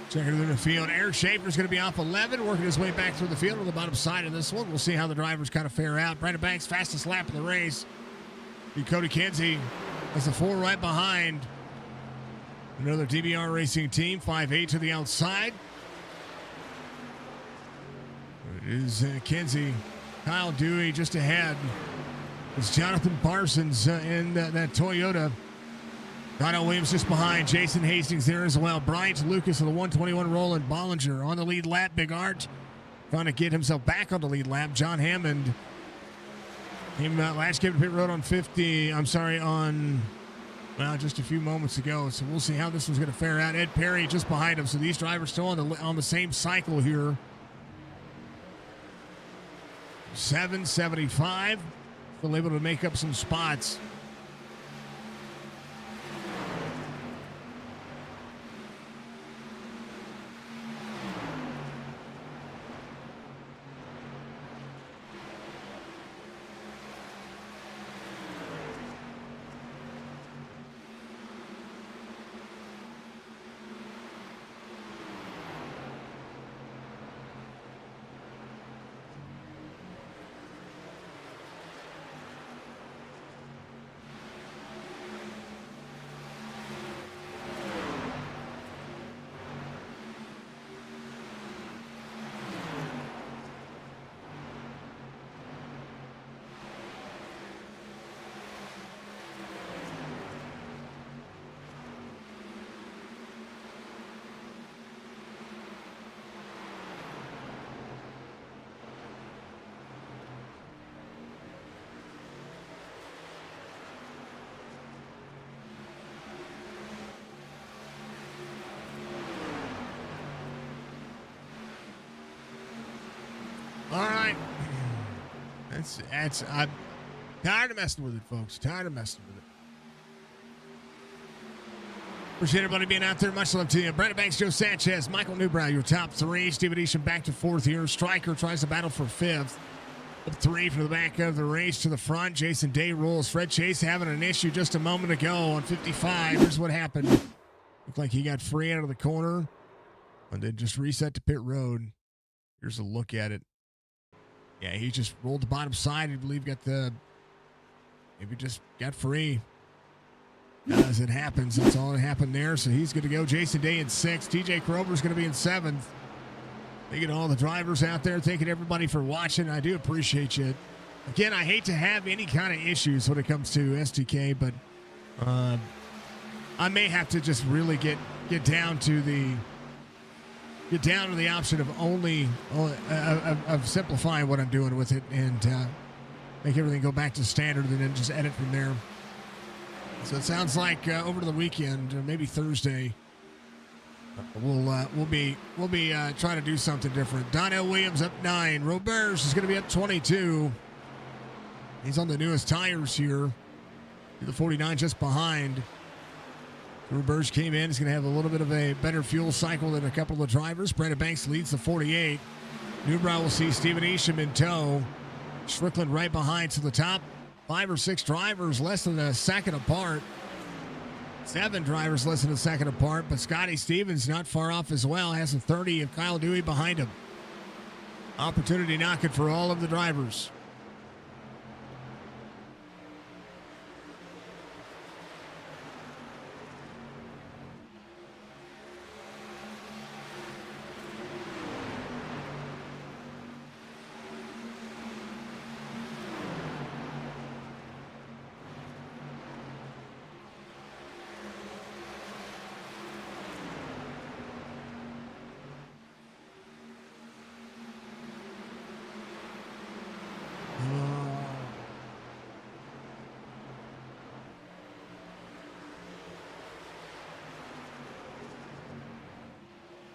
Checking through the field. Eric Schaefer's going to be off 11, working his way back through the field on the bottom side of this one. We'll see how the drivers kind of fare out. Brandon Banks, fastest lap of the race. Cody Kinsey has the 4 right behind. Another DBR Racing team, 5'8" to the outside. It is Kinsey. Kyle Dewey just ahead. It's Jonathan Parsons in that Toyota. Donnell Williams just behind. Jason Hastings there as well. Bryant Lucas of the 121 Roland Bollinger on the lead lap. Big Art trying to get himself back on the lead lap. John Hammond last came to pit road on just a few moments ago. So we'll see how this one's going to fare out. Ed Perry just behind him. So these drivers still on the same cycle here. 775. Still able to make up some spots. All right. I'm tired of messing with it, folks. Tired of messing with it. Appreciate everybody being out there. Much love to you. Brandon Banks, Joe Sanchez, Michael Newbrow, your top 3. Steven Easham back to 4th here. Stryker tries to battle for 5th. Up 3 from the back of the race to the front. Jason Day rolls. Fred Chase having an issue just a moment ago on 55. Here's what happened. Looked like he got free out of the corner and then just reset to pit road. Here's a look at it. Yeah, he just rolled the bottom side. I believe maybe just got free. As it happens, that's all that happened there. So he's going to go. Jason Day in 6th. TJ Krober's going to be in 7th. Thanking all the drivers out there. Thanking everybody for watching. I do appreciate you. Again, I hate to have any kind of issues when it comes to STK, but I may have to just really get down to the option of of simplifying what I'm doing with it and make everything go back to standard and then just edit from there. So it sounds like over the weekend, or maybe Thursday, we'll be trying to do something different. Donnell Williams up 9. Roberts is going to be up 22. He's on the newest tires here. The 49 just behind. Roberts came in. He's going to have a little bit of a better fuel cycle than a couple of the drivers. Brandon Banks leads the 48. Newbrow will see Steven Easham in tow. Strickland right behind to the top. 5 or 6 drivers less than a second apart. 7 drivers less than a second apart, but Scotty Stevens not far off as well. Has a 30 of Kyle Dewey behind him. Opportunity knocking for all of the drivers.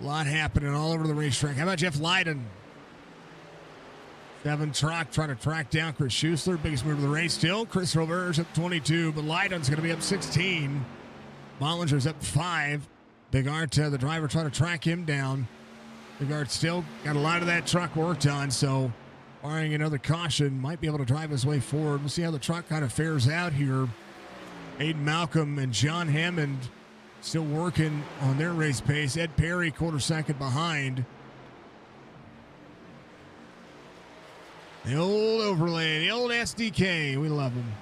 A lot happening all over the racetrack. How about Jeff Lydon? 7 truck trying to track down Chris Schuessler. Biggest move of the race still. Chris Roberts up 22, but Lydon's going to be up 16. Bollinger's up 5. Big Art, the driver, trying to track him down. Big Art still got a lot of that truck worked on, so barring another caution, might be able to drive his way forward. We'll see how the truck kind of fares out here. Aiden Malcolm and John Hammond still working on their race pace. Ed Perry, quarter second behind. The old overlay, the old SDK. We love him.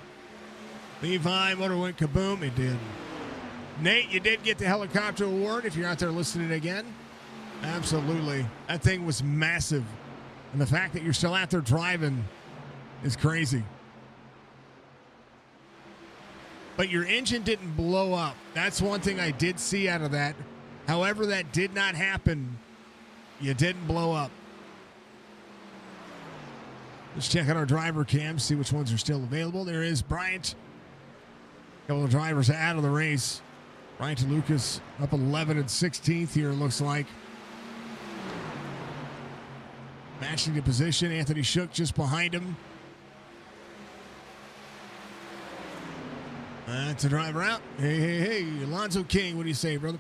Levi, motor went kaboom. It did. Nate, you did get the helicopter award if you're out there listening again. Absolutely. That thing was massive. And the fact that you're still out there driving is crazy. But your engine didn't blow up. That's one thing I did see out of that. However, that did not happen. You didn't blow up. Let's check out our driver cams, see which ones are still available. There is Bryant. A couple of drivers out of the race. Bryant and Lucas up 11 and 16th here, it looks like. Matching the position. Anthony Shook just behind him. That's a driver out. Hey, Alonzo King, what do you say, brother?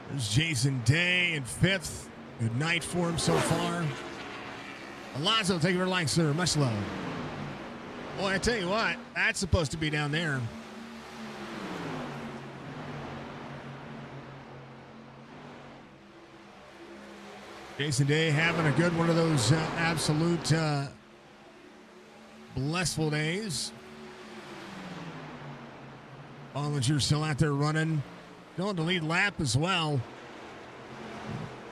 There's Jason Day in 5th. Good night for him so far. Alonzo, thank you for the like, sir. Much love. Boy, I tell you what, that's supposed to be down there. Jason Day having a good one of those absolute blissful days. Bollinger still out there running. Going to lead lap as well.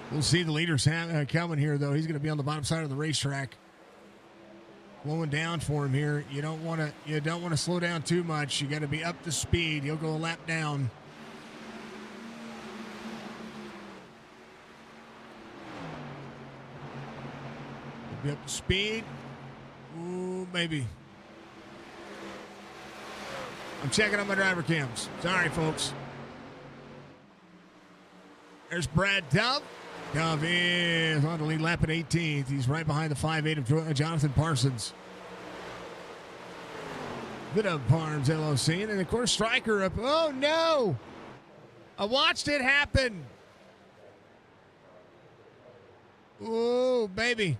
We'll see the leaders coming here, though. He's going to be on the bottom side of the racetrack. Slowing down for him here. You don't want to slow down too much. You got to be up to speed. He'll go a lap down. He'll be up to speed. Ooh, maybe. I'm checking on my driver cams. Sorry, folks. There's Brad Dove. Dove is on the lead lap at 18th. He's right behind the 5'8 of Jonathan Parsons. Bit of Parms LOC. And then, of course, Stryker up. Oh, no. I watched it happen. Oh, baby.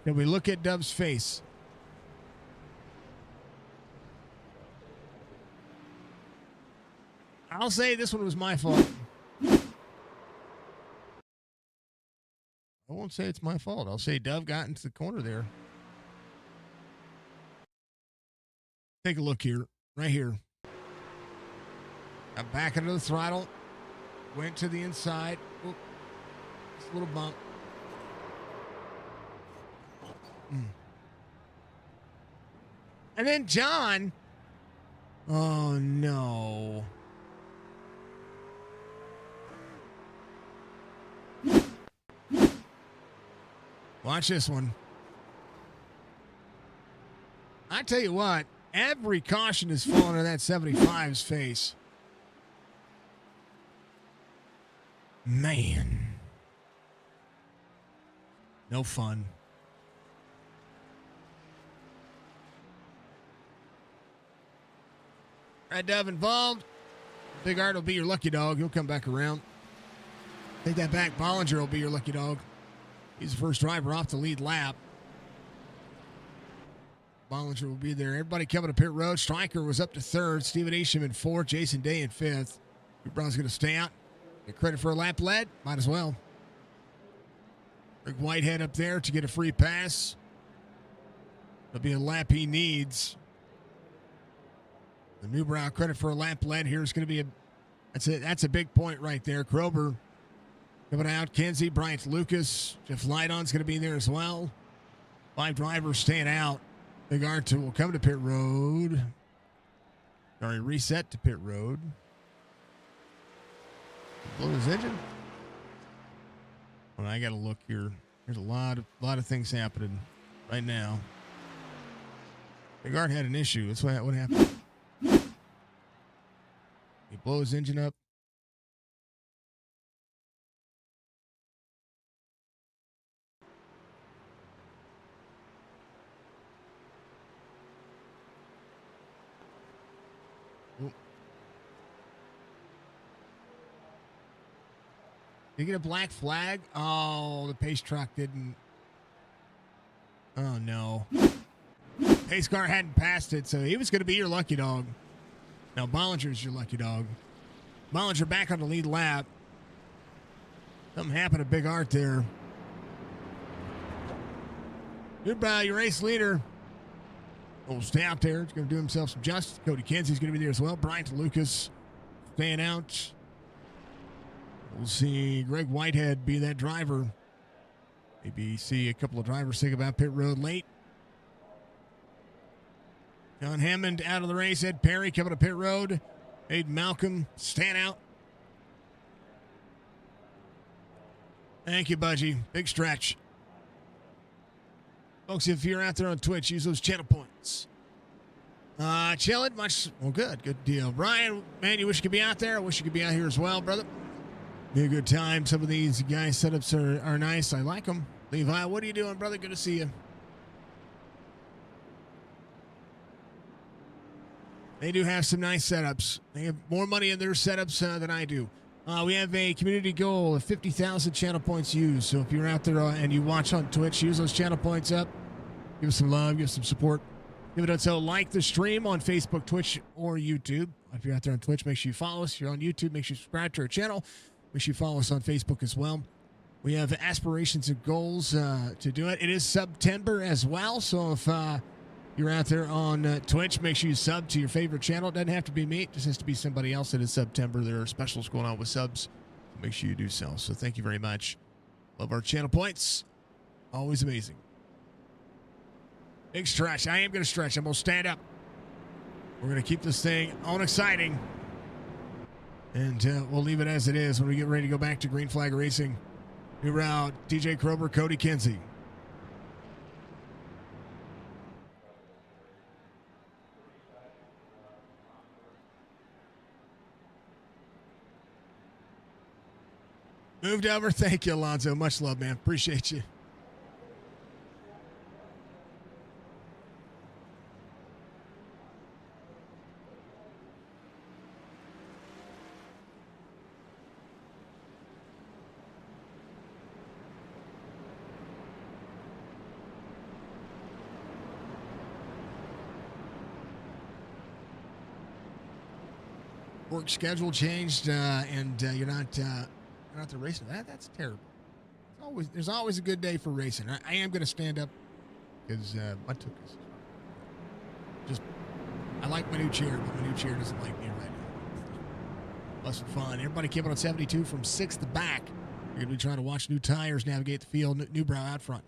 Can we look at Dove's face? I'll say this one was my fault. I won't say it's my fault. I'll say Dove got into the corner there. Take a look here. Right here. Got back into the throttle. Went to the inside. Oop. Just a little bump. And then John. Oh, no. Watch this one. I tell you what, every caution is falling on that 75's face. Man. No fun. Red Dove involved. Big Art will be your lucky dog. He'll come back around. Take that back. Bollinger will be your lucky dog. He's the first driver off the lead lap. Bollinger will be there. Everybody coming to pit road. Stryker was up to 3rd. Stephen Isham in 4th. Jason Day in 5th. Brown's going to stay out. Get credit for a lap led. Might as well. Rick Whitehead up there to get a free pass. That'll be a lap he needs. The Newbrow credit for a lap led here is going to be that's a big point right there. Krober coming out. Kenzie, Bryant Lucas, Jeff Lydon's going to be there as well. 5 drivers staying out. Big R2 will come to pit road. Sorry, reset to pit road. Blow his engine. Well, I got to look here. There's a lot of things happening right now. Big Art had an issue. That's what happened. He blow his engine up. Did you get a black flag? Oh, the pace truck didn't. Oh, no. Pace car hadn't passed it, so he was going to be your lucky dog. Now Bollinger's your lucky dog. Bollinger back on the lead lap. Something happened to Big Art there. Goodbye, your race leader. Will stay out there. He's going to do himself some justice. Cody Kinsey's going to be there as well. Bryant Lucas staying out. We'll see Greg Whitehead be that driver. Maybe see a couple of drivers think about pit road late. John Hammond out of the race. Ed Perry coming to pit road. Aiden Malcolm stand out. Thank you, Budgie. Big stretch. Folks, if you're out there on Twitch, use those channel points. Chilling, much. Well, good. Good deal. Brian, man, you wish you could be out there. I wish you could be out here as well, brother. Be a good time. Some of these guys' setups are nice. I like them. Levi, what are you doing, brother? Good to see you. They do have some nice setups. They have more money in their setups than I do. We have a community goal of 50,000 channel points used. So if you're out there and you watch on Twitch, use those channel points up. Give us some love. Give us some support. If you don't so, like the stream on Facebook, Twitch, or YouTube. If you're out there on Twitch, make sure you follow us. If you're on YouTube, make sure you subscribe to our channel. Make sure you follow us on Facebook as well. We have aspirations and goals to do it. It is September as well. So if you're out there on Twitch, make sure you sub to your favorite channel. It doesn't have to be me. It just has to be somebody else. It is September. There are specials going on with subs. Make sure you do so. So thank you very much. Love our channel points. Always amazing. Big stretch. I am going to stretch. I'm going to stand up. We're going to keep this thing on exciting. And we'll leave it as it is when we get ready to go back to Green Flag Racing. New route, TJ Krober, Cody Kinsey. Moved over. Thank you, Alonzo. Much love, man. Appreciate you. Work schedule changed, and you're not there racing. That's terrible. There's always a good day for racing. I am going to stand up because my took is just. I like my new chair, but my new chair doesn't like me right now. Lots of fun. Everybody keeping on 72 from 6th to back. You're going to be trying to watch new tires navigate the field. Newbrow out front.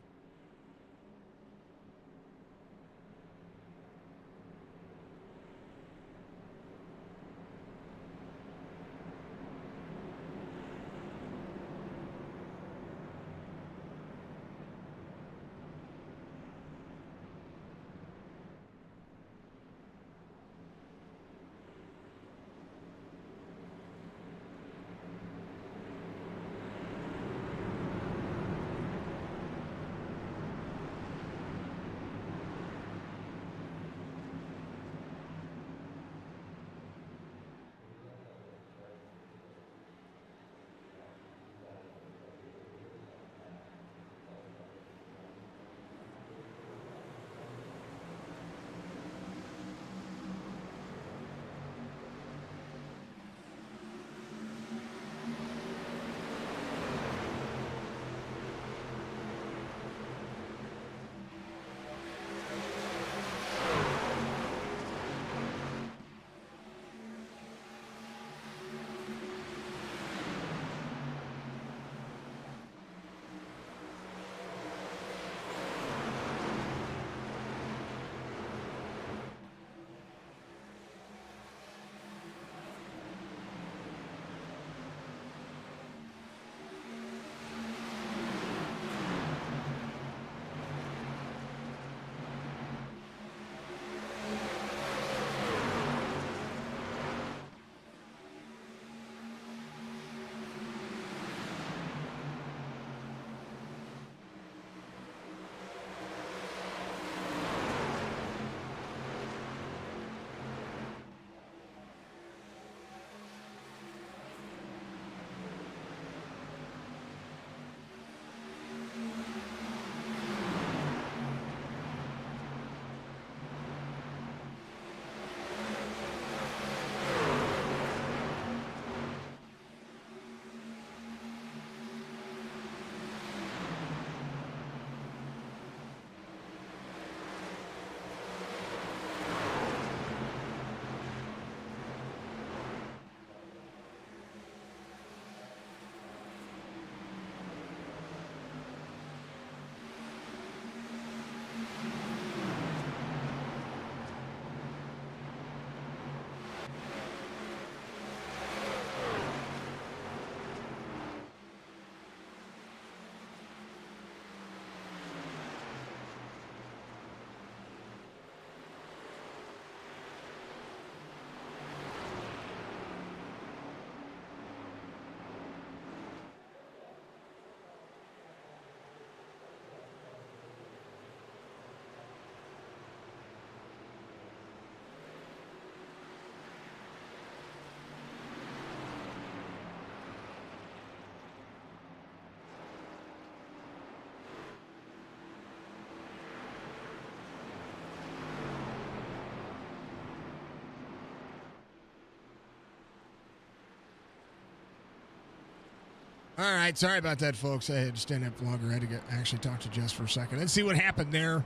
All right, sorry about that, folks. I had to stand up longer. I had to actually talk to Jess for a second. Let's see what happened there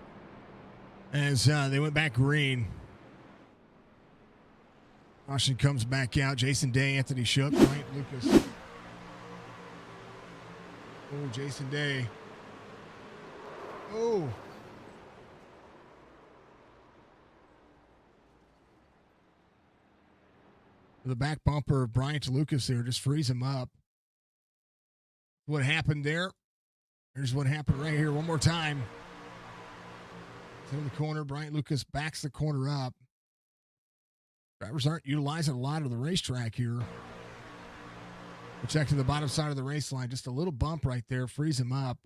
as they went back green. Caution comes back out. Jason Day, Anthony Shook, Bryant Lucas. Oh, Jason Day. Oh. The back bumper of Bryant Lucas there just frees him up. What happened there? Here's what happened right here. One more time. It's in the corner. Bryant Lucas backs the corner up. Drivers aren't utilizing a lot of the racetrack here. We're checking the bottom side of the race line. Just a little bump right there frees him up.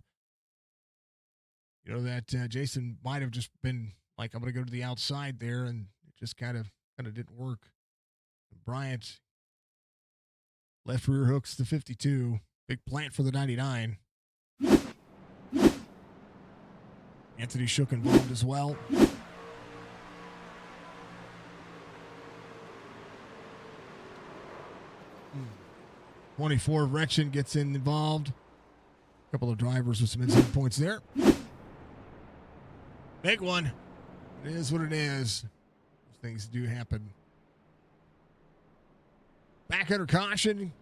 You know that Jason might have just been like, I'm going to go to the outside there, and it just kind of didn't work. Bryant left rear hooks the 52. Big plant for the 99. Anthony Shook involved as well. 24 Wretchen gets involved. A couple of drivers with some inside points there. Big one. It is what it is. Those things do happen. Back under caution.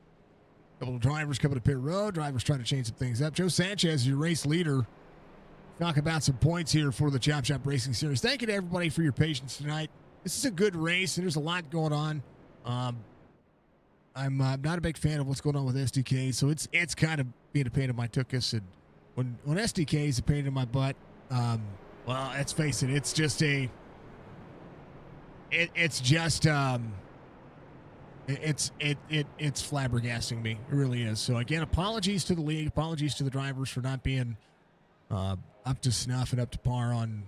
A couple of drivers coming to pit road. Drivers trying to change some things up. Joe Sanchez, your race leader. Talk about some points here for the Chop Shop Racing Series. Thank you to everybody for your patience tonight. This is a good race, and there's a lot going on. I'm not a big fan of what's going on with SDK, so it's kind of being a pain in my tuchus. And when SDK is a pain in my butt, well, let's face it, it's just it's flabbergasting me. It really is. So again, apologies to the league, apologies to the drivers for not being up to snuff and up to par on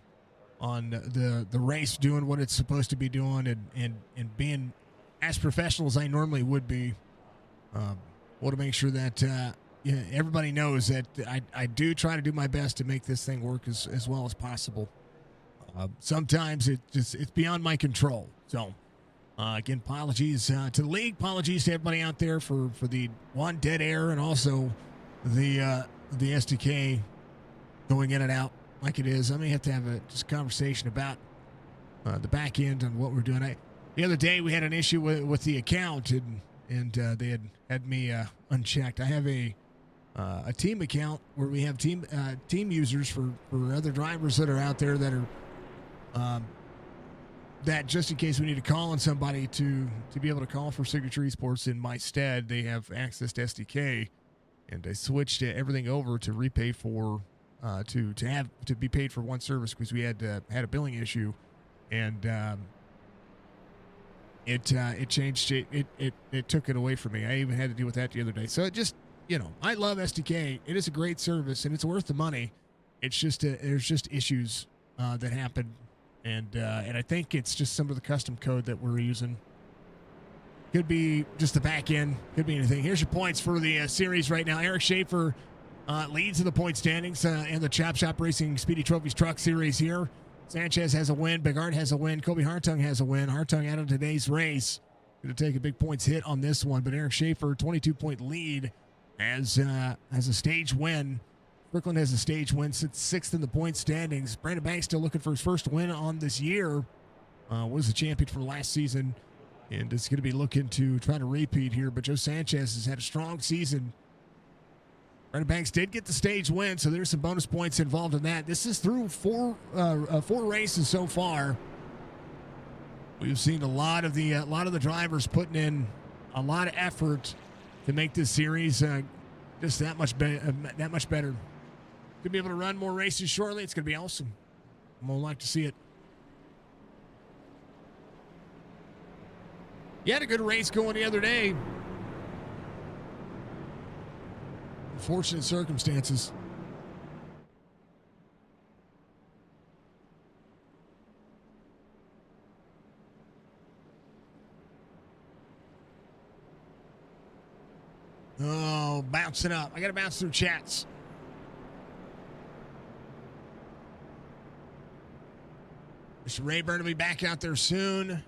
the race, doing what it's supposed to be doing, and being as professional as I normally would be. Want to make sure that everybody knows that I do try to do my best to make this thing work as well as possible. Sometimes it's beyond my control. So again, apologies to the league, apologies to everybody out there for the one dead air, and also the SDK going in and out like it is. I may have to have a conversation about the back end on what we're doing. The other day we had an issue with the account, and they had me unchecked. I have a team account where we have team users for other drivers that are out there that are that just in case we need to call on somebody to be able to call for Signature Esports in my stead, they have access to SDK, and I switched everything over to repay for to be paid for one service because we had a billing issue, and it changed it took it away from me. I even had to deal with that the other day. So it just, I love SDK. It is a great service and it's worth the money. It's just there's just issues that happen, and I think it's just some of the custom code that we're using. Could be just the back end. Could be anything. Here's your points for the series right now. Eric Schaefer leads in the point standings in the Chop Shop Racing Speedy Trophies Truck Series here. Sanchez has a win. Big Art has a win. Kobe Hartung has a win. Hartung out of today's race. Going to take a big points hit on this one. But Eric Schaefer, 22-point lead, has a stage win. Brooklyn has a stage win, sits sixth in the point standings. Brandon Banks still looking for his first win on this year. Was the champion for last season, and is going to be looking to try to repeat here. But Joe Sanchez has had a strong season. Brandon Banks did get the stage win, so there's some bonus points involved in that. This is through four races so far. We've seen a lot of the drivers putting in a lot of effort to make this series just that much better. Could be able to run more races shortly. It's going to be awesome. I'm going to like to see it. You had a good race going the other day. Unfortunate circumstances. Oh, bouncing up. I got to bounce through chats. Mr. Rayburn will be back out there soon.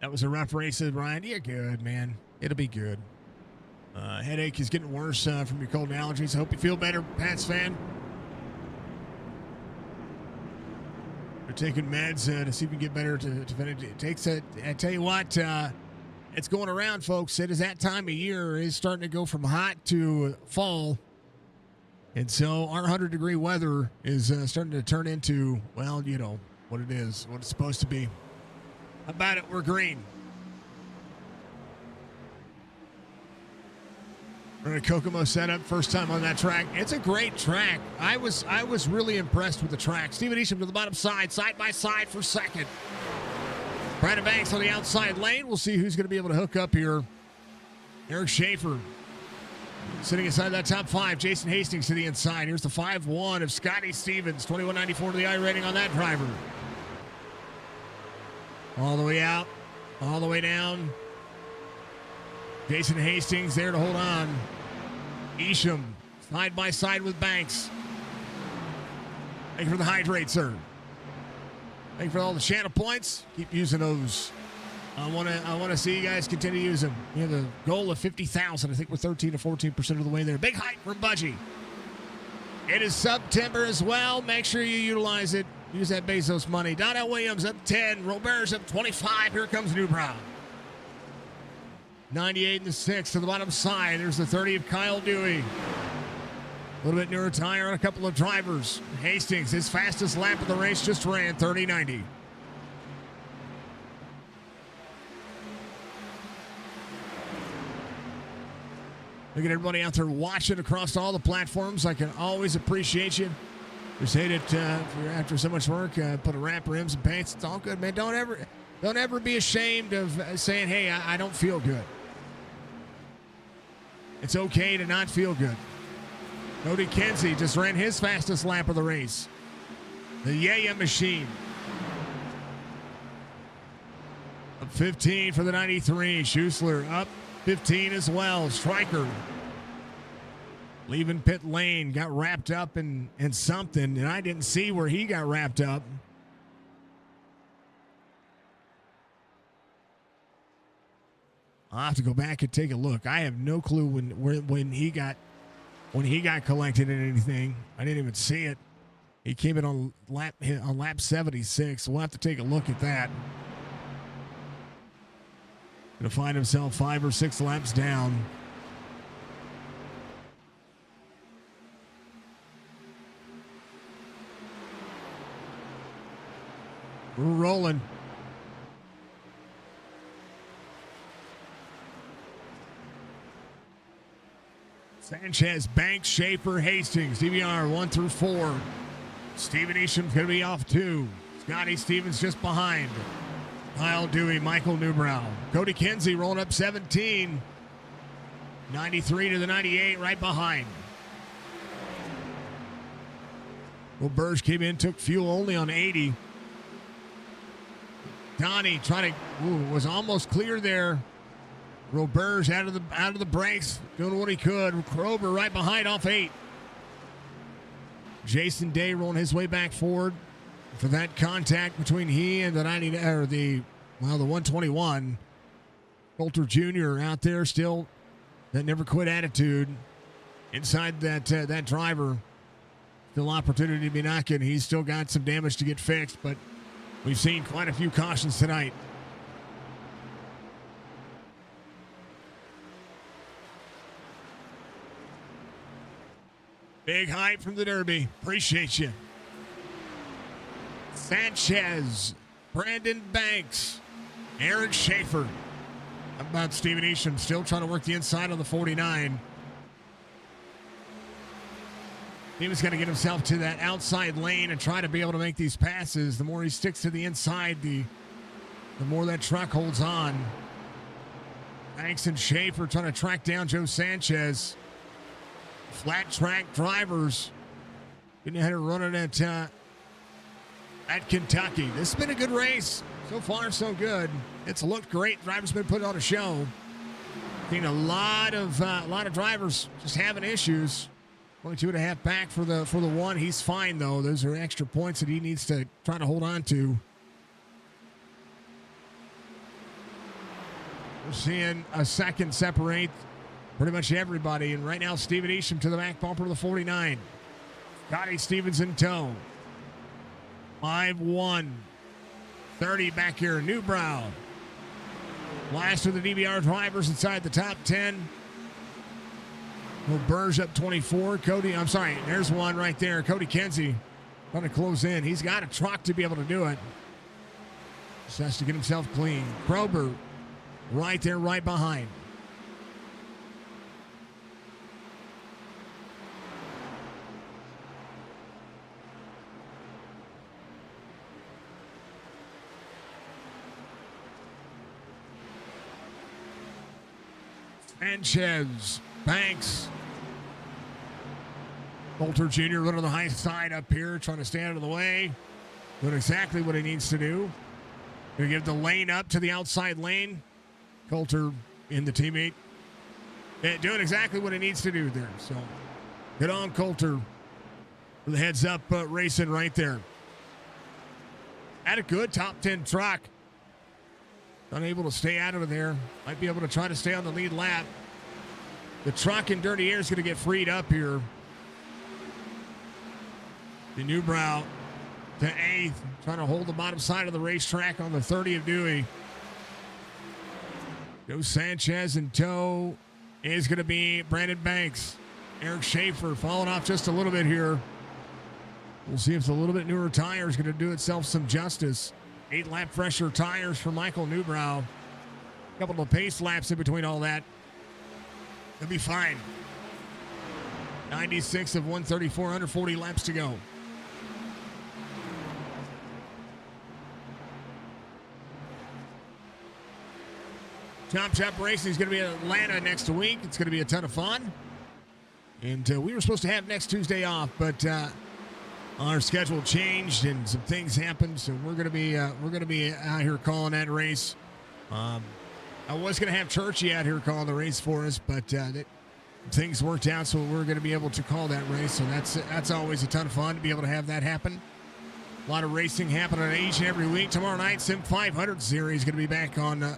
That was a rough race, said Ryan. You're good, man. It'll be good. Headache is getting worse from your cold and allergies. I hope you feel better, Pats fan. They're taking meds to see if we can get better. It takes a. I tell you what, it's going around, folks. It is that time of year. It's starting to go from hot to fall. And so our 100-degree weather is starting to turn into, well, you know, what it is, what it's supposed to be. How about it? We're green. We're in a Kokomo setup, first time on that track. It's a great track. I was really impressed with the track. Steven Isham to the bottom side by side for second. Brandon Banks on the outside lane. We'll see who's going to be able to hook up here. Eric Schaefer sitting inside that top five. Jason Hastings to the inside. Here's the 5-1 of Scotty Stevens. 21.94 to the I rating on that driver. All the way out, all the way down. Jason Hastings there to hold on. Isham side by side with Banks. Thank you for the hydrate, sir. Thank you for all the channel points. Keep using those. I want to see you guys continue to use them. We have a goal of 50,000. I think we're 13 to 14% of the way there. Big hike from Budgie. It is September as well. Make sure you utilize it. Use that Bezos money. Donnell Williams up 10. Robert's up 25. Here comes Newbrow. 98 and the 6 to the bottom side. There's the 30 of Kyle Dewey. A little bit newer tire on a couple of drivers. Hastings, his fastest lap of the race, just ran 30.90. Look at everybody out there watching across all the platforms. I can always appreciate you. Just hate it after so much work. Put a wrap, rims, and paints. It's all good, man. Don't ever be ashamed of saying, hey, I don't feel good. It's okay to not feel good. Cody Kinsey just ran his fastest lap of the race. The Yeah machine. Up 15 for the 93. Schuessler up 15 as well. Stryker leaving pit lane. Got wrapped up in something, and I didn't see where he got wrapped up. I'll have to go back and take a look. I have no clue when he got collected in anything. I didn't even see it. He came in on lap 76. We'll have to take a look at that. Gonna find himself 5 or 6 laps down. We're rolling. Sanchez, Banks, Schaefer, Hastings, DVR 1 through 4. Steven Isham's going to be off 2. Scotty Stevens just behind. Kyle Dewey, Michael Newbrow. Cody Kinsey rolling up 17. 93 to the 98 right behind. Well, Burge came in, took fuel only on 80. Donnie was almost clear there. Roberge out of the brakes, doing what he could. Krober right behind off 8. Jason Day rolling his way back forward for that contact between he and the 121. Coulter Jr. out there still, that never quit attitude inside that driver. Still opportunity to be knocking. He's still got some damage to get fixed, but we've seen quite a few cautions tonight. Big hype from the Derby. Appreciate you. Sanchez, Brandon Banks, Aaron Schaefer. How about Steven Isham still trying to work the inside on the 49? Steven's got to get himself to that outside lane and try to be able to make these passes. The more he sticks to the inside, the more that truck holds on. Banks and Schaefer trying to track down Joe Sanchez. Flat track drivers getting ahead of running at Kentucky. This has been a good race. So far, so good. It's looked great. Drivers been putting on a show. Seen a lot of drivers just having issues. Only 2.5 back for the one. He's fine though. Those are extra points that he needs to try to hold on to. We're seeing a second separate pretty much everybody. And right now, Steven Isham to the back bumper of the 49. Scotty Stevens in tow. 5-1. 30 back here. Newbrow. Last of the DBR drivers inside the top 10. Burge up 24. There's one right there. Cody Kenzie trying to close in. He's got a truck to be able to do it. Just has to get himself clean. Krober right there, right behind. Sanchez, Banks. Coulter Jr. running the high side up here, trying to stay out of the way. Doing exactly what he needs to do. Going to give the lane up to the outside lane. Coulter in the teammate. Doing exactly what he needs to do there. So, good on Coulter for the heads up racing right there. Had a good top 10 truck. Unable to stay out of there. Might be able to try to stay on the lead lap. The truck in Dirty Air is going to get freed up here. The Newbrow to 8th. Trying to hold the bottom side of the racetrack on the 30 of Dewey. Joe Sanchez in tow is going to be Brandon Banks. Eric Schaefer falling off just a little bit here. We'll see if the little bit newer tire is going to do itself some justice. 8-lap fresher tires for Michael Newbrow. A couple of pace laps in between all that. He'll be fine. 96 of 134, under 40 laps to go. Chop Chop Racing is going to be in Atlanta next week. It's going to be a ton of fun. And we were supposed to have next Tuesday off, but our schedule changed and some things happened, so we're gonna be out here calling that race. I was gonna have Churchy out here calling the race for us, but things worked out, so we're gonna be able to call that race. So that's always a ton of fun to be able to have that happen. A lot of racing happening each and every week. Tomorrow night, Sim 500 series is gonna be back on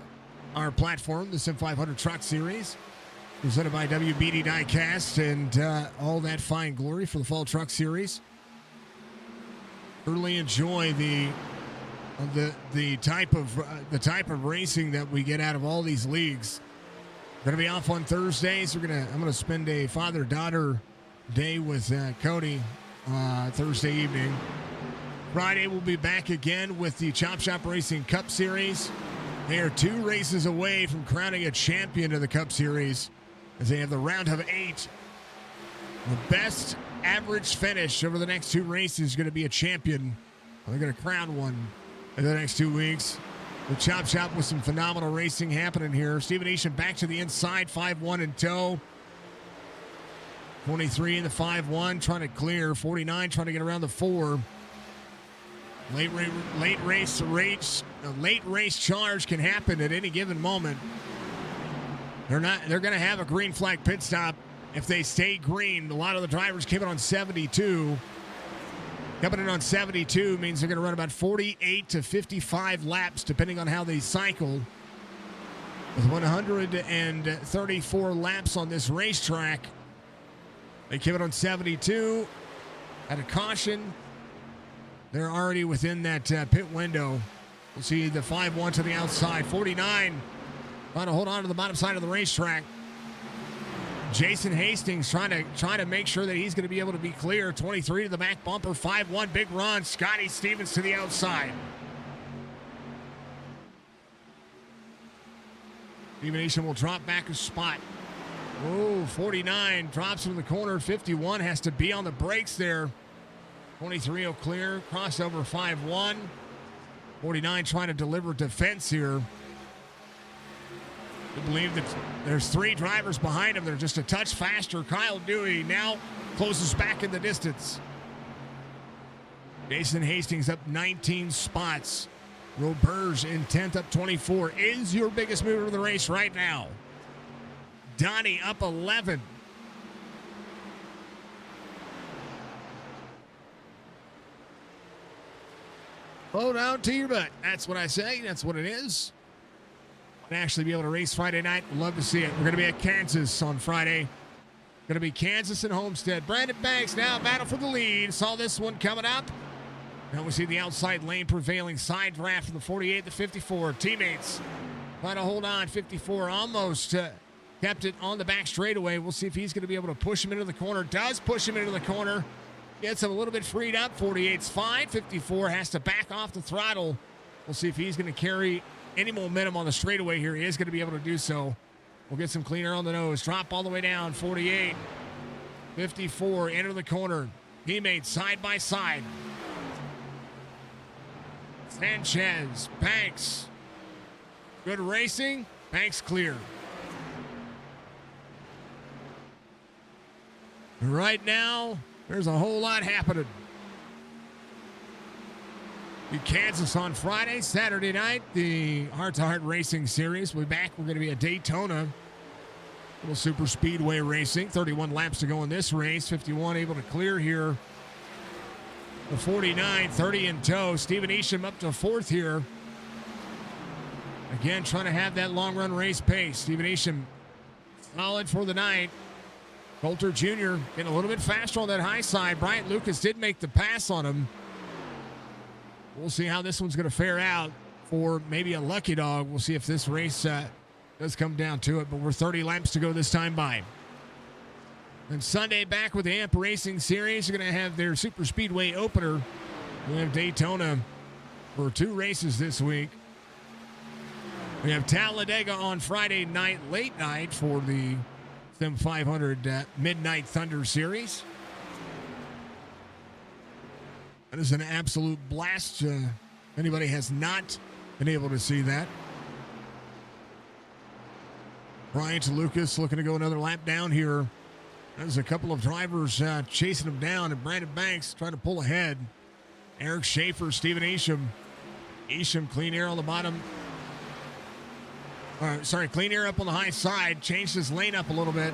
our platform, the Sim 500 Truck Series, presented by WBD Diecast and all that fine glory for the Fall Truck Series. Really enjoy the type of racing that we get out of all these leagues. Going to be off on Thursdays. I'm going to spend a father-daughter day with Cody Thursday evening. Friday we'll be back again with the Chop Shop Racing Cup Series. They are 2 races away from crowning a champion of the Cup Series, as they have the round of 8. The best average finish over the next 2 races is going to be a champion. They're going to crown one in the next 2 weeks. The Chop Shop with some phenomenal racing happening here. Steven Isham back to the inside, 5-1 in tow. 23 in the 5-1, trying to clear. 49 trying to get around the 4. Late race charge can happen at any given moment. They're going to have a green flag pit stop. If they stay green, a lot of the drivers came in on 72. Coming in on 72 means they're going to run about 48 to 55 laps, depending on how they cycle. With 134 laps on this racetrack, they came in on 72. At a caution, they're already within that pit window. We'll see the 5-1 to the outside. 49 trying to hold on to the bottom side of the racetrack. Jason Hastings trying to make sure that he's going to be able to be clear. 23 to the back bumper, 5-1, big run. Scotty Stevens to the outside. Steven Isham will drop back a spot. Oh, 49 drops into the corner. 51 has to be on the brakes there. 23 will clear. Crossover 5-1. 49 trying to deliver defense here. I believe that there's 3 drivers behind him. They're just a touch faster. Kyle Dewey now closes back in the distance. Jason Hastings up 19 spots. Roberge in 10th, up 24. Is your biggest mover of the race right now. Donnie up 11. Blow down to your butt. That's what I say. That's what it is. actually be able to race Friday night. Love to see it. We're going to be at Kansas on Friday. Going to be Kansas and Homestead. Brandon Banks now battle for the lead. Saw this one coming up. Now we see the outside lane prevailing side draft from the 48 to 54. Teammates trying to hold on. 54 almost kept it on the back straightaway. We'll see if he's going to be able to push him into the corner. Does push him into the corner. Gets him a little bit freed up. 48's fine. 54 has to back off the throttle. We'll see if he's going to carry any momentum on the straightaway here. He is going to be able to do so. We'll get some clean air on the nose. Drop all the way down. 48. 54. Enter the corner. Teammates side by side. Sanchez. Banks. Good racing. Banks clear. Right now, there's a whole lot happening. The Kansas on Friday, Saturday night, the Heart to Heart Racing Series. We'll be back. We're going to be at Daytona. Little super speedway racing. 31 laps to go in this race. 51 able to clear here. The 49, 30 in tow. Stephen Isham up to fourth here. Again, trying to have that long run race pace. Stephen Isham solid for the night. Coulter Jr. getting a little bit faster on that high side. Bryant Lucas did make the pass on him. We'll see how this one's going to fare out for maybe a lucky dog. We'll see if this race does come down to it, but we're 30 laps to go this time by. And Sunday back with the AMP Racing Series. They're going to have their super speedway opener. We have Daytona for 2 races this week. We have Talladega on Friday night, late night for the Sim 500 Midnight Thunder Series. That is an absolute blast. Anybody has not been able to see that. Bryant Lucas looking to go another lap down here. There's a couple of drivers chasing him down, and Brandon Banks trying to pull ahead. Eric Schaefer, Stephen Isham. Isham clean air on the bottom. Clean air up on the high side. Changed his lane up a little bit.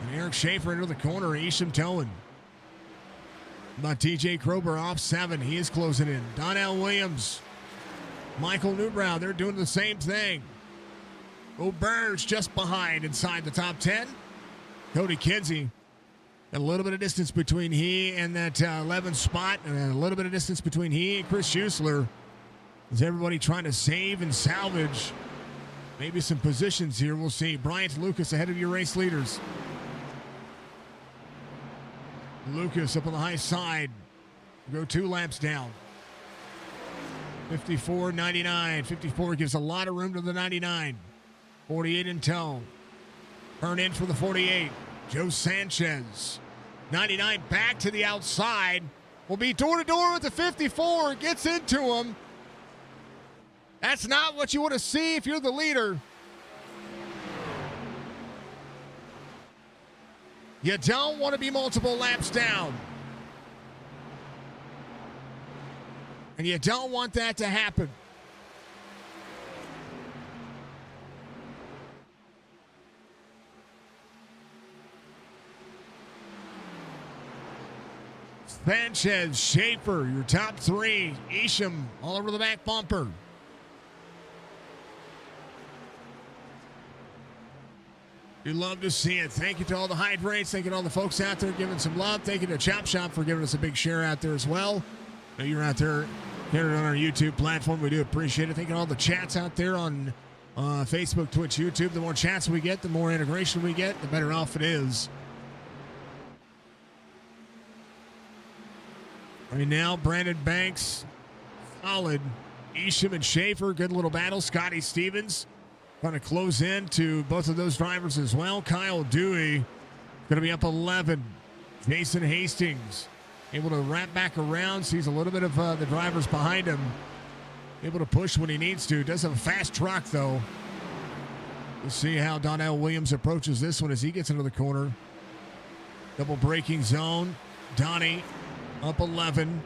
And Eric Schaefer into the corner. Isham towing. About TJ Krober off 7. He is closing in. Donnell Williams. Michael Newbrow. They're doing the same thing. O'Burge just behind inside the top 10. Cody Kinsey. A little bit of distance between he and that 11th spot. And a little bit of distance between he and Chris Schuessler. Is everybody trying to save and salvage maybe some positions here? We'll see. Bryant Lucas ahead of your race leaders. Lucas up on the high side. Go 2 laps down. 54.99. 54 gives a lot of room to the 99. 48 in tow. Turn in for the 48. Joe Sanchez. 99 back to the outside. Will be door to door with the 54. Gets into him. That's not what you want to see if you're the leader. You don't want to be multiple laps down. And you don't want that to happen. Sanchez, Schaefer, your top 3. Isham all over the back bumper. We love to see it. Thank you to all the hydrates. Thank you to all the folks out there giving some love. Thank you to Chop Shop for giving us a big share out there as well. I know you're out there hearing it on our YouTube platform. We do appreciate it. Thank you to all the chats out there on Facebook, Twitch, YouTube. The more chats we get, the more integration we get, the better off it is. Right now, Brandon Banks, solid. Isham and Schaefer, good little battle. Scotty Stevens trying to close in to both of those drivers as well. Kyle Dewey going to be up 11. Jason Hastings able to wrap back around. Sees a little bit of the drivers behind him. Able to push when he needs to. Does have a fast truck, though. We'll see how Donnell Williams approaches this one as he gets into the corner. Double braking zone. Donnie up 11.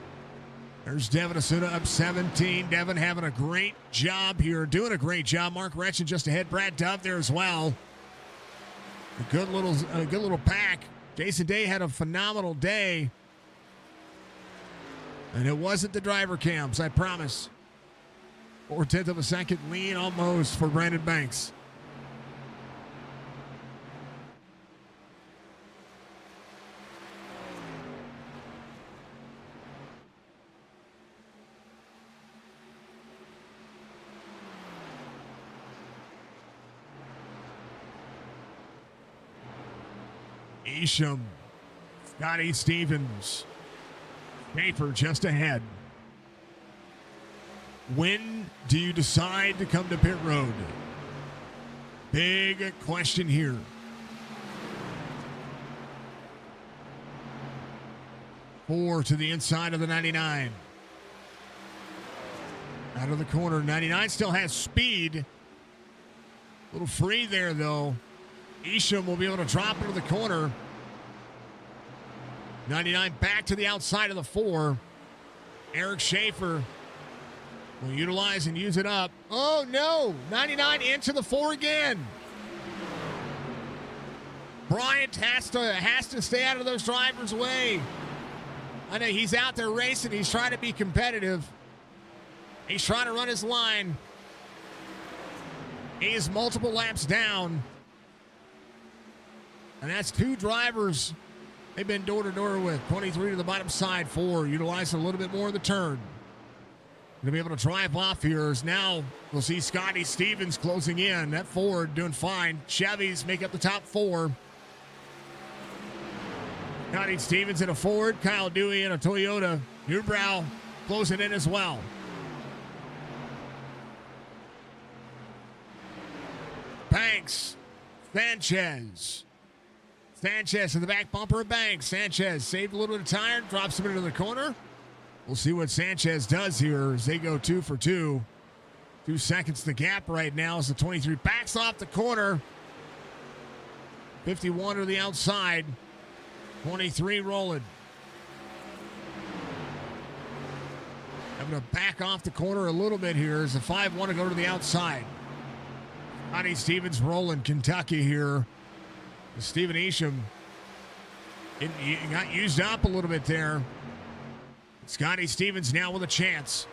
There's Devin Asuna up 17. Devin having a great job here. Doing a great job. Mark Retchen just ahead. Brad Dove there as well. A good little pack. Jason Day had a phenomenal day. And it wasn't the driver cams, I promise. 4/10 of a second lead almost for Brandon Banks. Isham, Scotty Stevens, Schaefer just ahead. When do you decide to come to pit road? Big question here. Four to the inside of the 99. Out of the corner, 99 still has speed. A little free there, though. Isham will be able to drop into the corner. 99 back to the outside of the 4. Eric Schaefer will utilize and use it up. Oh, no. 99 into the 4 again. Bryant has to stay out of those drivers' way. I know he's out there racing. He's trying to be competitive. He's trying to run his line. He is multiple laps down. And that's 2 drivers they've been door-to-door with. 23 to the bottom side, 4. Utilizing a little bit more of the turn. Going to be able to drive off here as now we'll see Scotty Stevens closing in. That Ford doing fine. Chevys make up the top 4. Scotty Stevens in a Ford. Kyle Dewey in a Toyota. Newbrow closing in as well. Banks. Sanchez in the back bumper of Banks. Sanchez saved a little bit of tire, drops him into the corner. We'll see what Sanchez does here as they go 2 for 2. 2 seconds the gap right now as the 23 backs off the corner. 51 to the outside. 23 rolling. Having to back off the corner a little bit here as the 5-1 to go to the outside. Scotty Stevens rolling Kentucky here. Stephen Isham got used up a little bit there. Scotty Stevens now with a chance.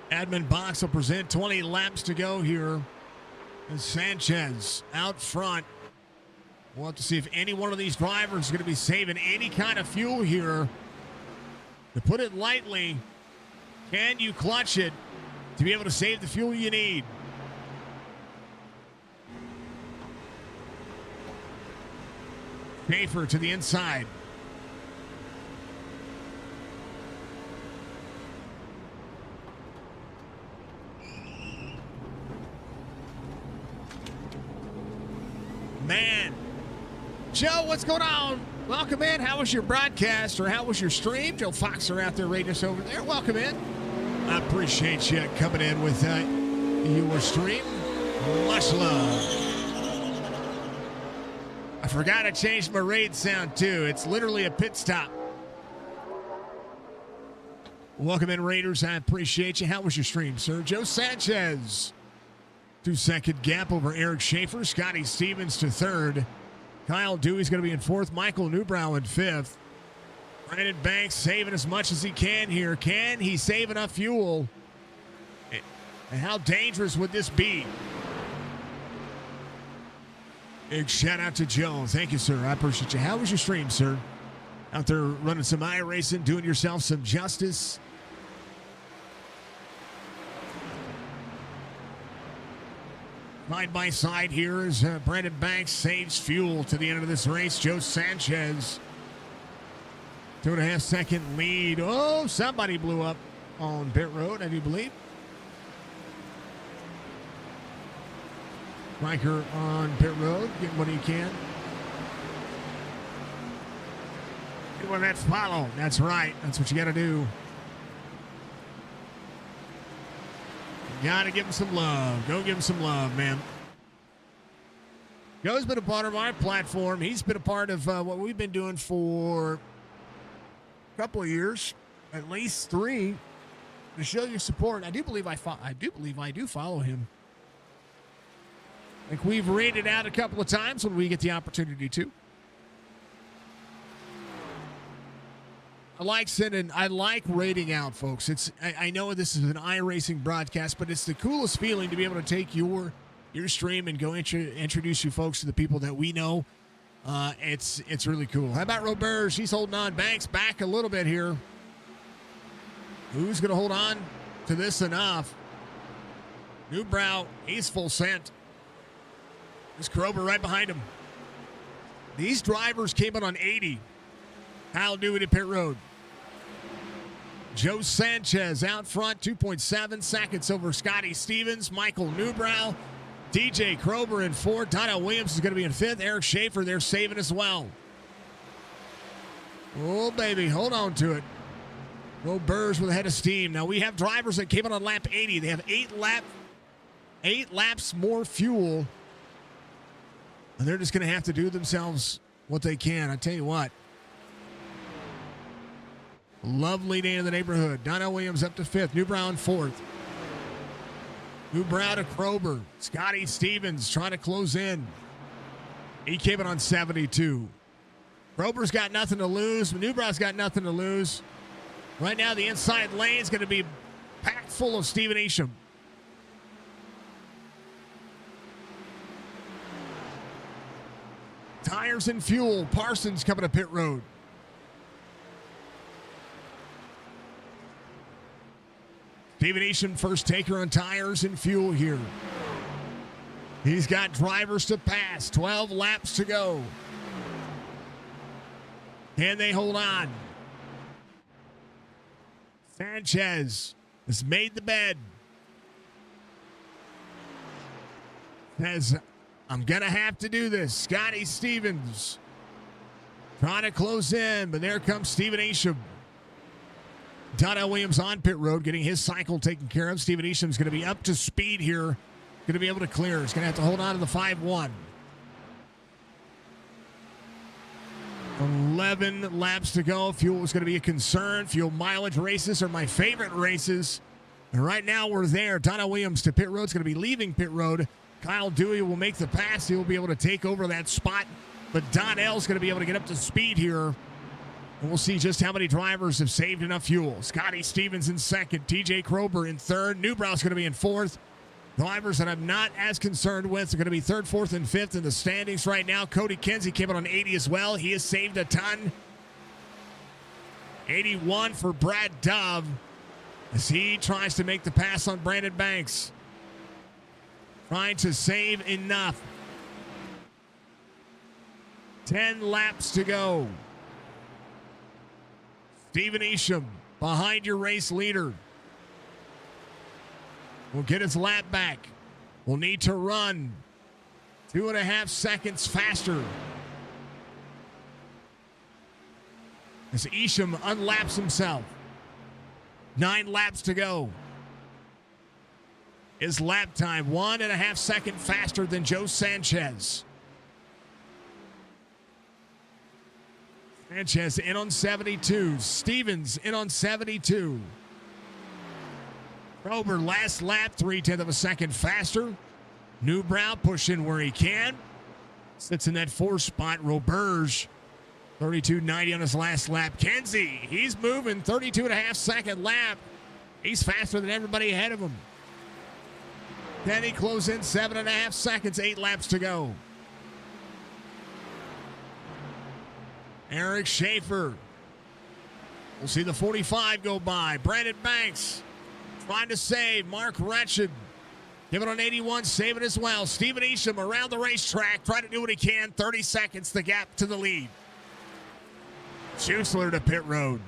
Admin box will present 20 laps to go here. And Sanchez out front. We'll have to see if any one of these drivers is going to be saving any kind of fuel here. To put it lightly, can you clutch it to be able to save the fuel you need? Schaefer to the inside. Man. Joe, what's going on? Welcome in. How was your broadcast or how was your stream? Joe Foxer out there rating us over there. Welcome in. I appreciate you coming in with your stream. Much love. I forgot I changed my raid sound too. It's literally a pit stop. Welcome in, Raiders. I appreciate you. How was your stream, sir? Joe Sanchez. 2-second gap over Eric Schaefer. Scotty Stevens to 3rd. Kyle Dewey's going to be in 4th. Michael Newbrow in 5th. Brandon Banks saving as much as he can here. Can he save enough fuel? And how dangerous would this be? Big shout out to Joe. Thank you, sir. I appreciate you. How was your stream, sir? Out there running some iRacing, doing yourself some justice. Side by side here as Brandon Banks saves fuel to the end of this race. Joe Sanchez, 2.5 second lead. Oh, somebody blew up on pit road, I do believe. Riker on pit road, getting what he can. Well, that's follow. That's right. That's what you got to do. You got to give him some love. Go give him some love, man. Joe's been a part of our platform. He's been a part of what we've been doing for a couple of years, at least 3, to show your support. I do believe I do follow him. Like we've rated out a couple of times when we get the opportunity to. I like rating out, folks. I know this is an iRacing broadcast, but it's the coolest feeling to be able to take your stream and go introduce you folks to the people that we know. It's really cool. How about Robert? She's holding on. Banks back a little bit here. Who's going to hold on to this enough? Newbrow, he's full sent. There's Krober right behind him. These drivers came in on 80. Kyle Dewey to pit road. Joe Sanchez out front, 2.7 seconds over Scotty Stevens. Michael Newbrow. DJ Krober in fourth. Donnell Williams is going to be in fifth. Eric Schaefer, they're saving as well. Oh, baby, hold on to it. Robert's with a head of steam. Now, we have drivers that came in on lap 80. They have 8 laps more fuel. And they're just going to have to do themselves what they can. I tell you what. Lovely day in the neighborhood. Donnell Williams up to fifth. Newbrow in fourth. Newbrow to Krober. Scotty Stevens trying to close in. He came in on 72. Krober's got nothing to lose. Newbrow's got nothing to lose. Right now, the inside lane is going to be packed full of Stephen Isham. Tires and fuel. Parsons coming to pit road. Stephen Isham, first taker on tires and fuel here. He's got drivers to pass. 12 laps to go. Can they hold on? Sanchez has made the bed. Says, I'm going to have to do this. Scotty Stevens trying to close in, but there comes Stephen Isham. Donnell Williams on pit road, getting his cycle taken care of. Stephen Isham's going to be up to speed here. Going to be able to clear. He's going to have to hold on to the 5-1. 11 laps to go. Fuel is going to be a concern. Fuel mileage races are my favorite races. And right now we're there. Donnell Williams to pit road is going to be leaving pit road. Kyle Dewey will make the pass. He will be able to take over that spot. But Donnell's going to be able to get up to speed here. And we'll see just how many drivers have saved enough fuel. Scotty Stevens in second. TJ Krober in third. Newbrow's going to be in fourth. Drivers that I'm not as concerned with are going to be third, fourth, and fifth in the standings right now. Cody Kinsey came in on 80 as well. He has saved a ton. 81 for Brad Dove as he tries to make the pass on Brandon Banks. Trying to save enough. 10 laps to go. Stephen Isham behind your race leader. Will get his lap back. Will need to run 2.5 seconds faster. As Isham unlaps himself. 9 laps to go. His lap time 1.5 seconds faster than Joe Sanchez. Sanchez in on 72. Stevens in on 72. Krober last lap, 0.3 of a second faster. Newbrow pushing where he can. Sits in that 4th spot. Roberge, 32.90 on his last lap. Kenzie, he's moving, 32.5 second lap. He's faster than everybody ahead of him. Then he close in 7.5 seconds, 8 laps to go. Eric Schaefer. We'll see the 45 go by. Brandon Banks trying to save. Mark Wretched. Give it on 81, save it as well. Stephen Isham around the racetrack, trying to do what he can. 30 seconds, the gap to the lead. Schusler to pit road.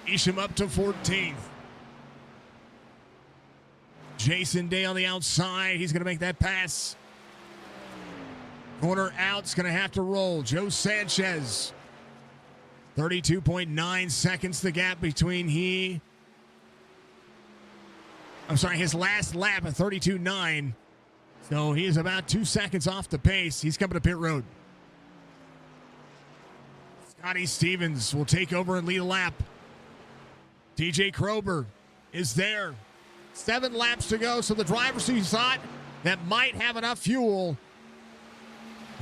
Isham up to 14th. Jason Day on the outside. He's going to make that pass. Corner out's going to have to roll. Joe Sanchez. 32.9 seconds the gap between his last lap at 32.9. So he is about 2 seconds off the pace. He's coming to pit road. Scotty Stevens will take over and lead a lap. TJ Krober is there. 7 laps to go. So the drivers who thought that might have enough fuel,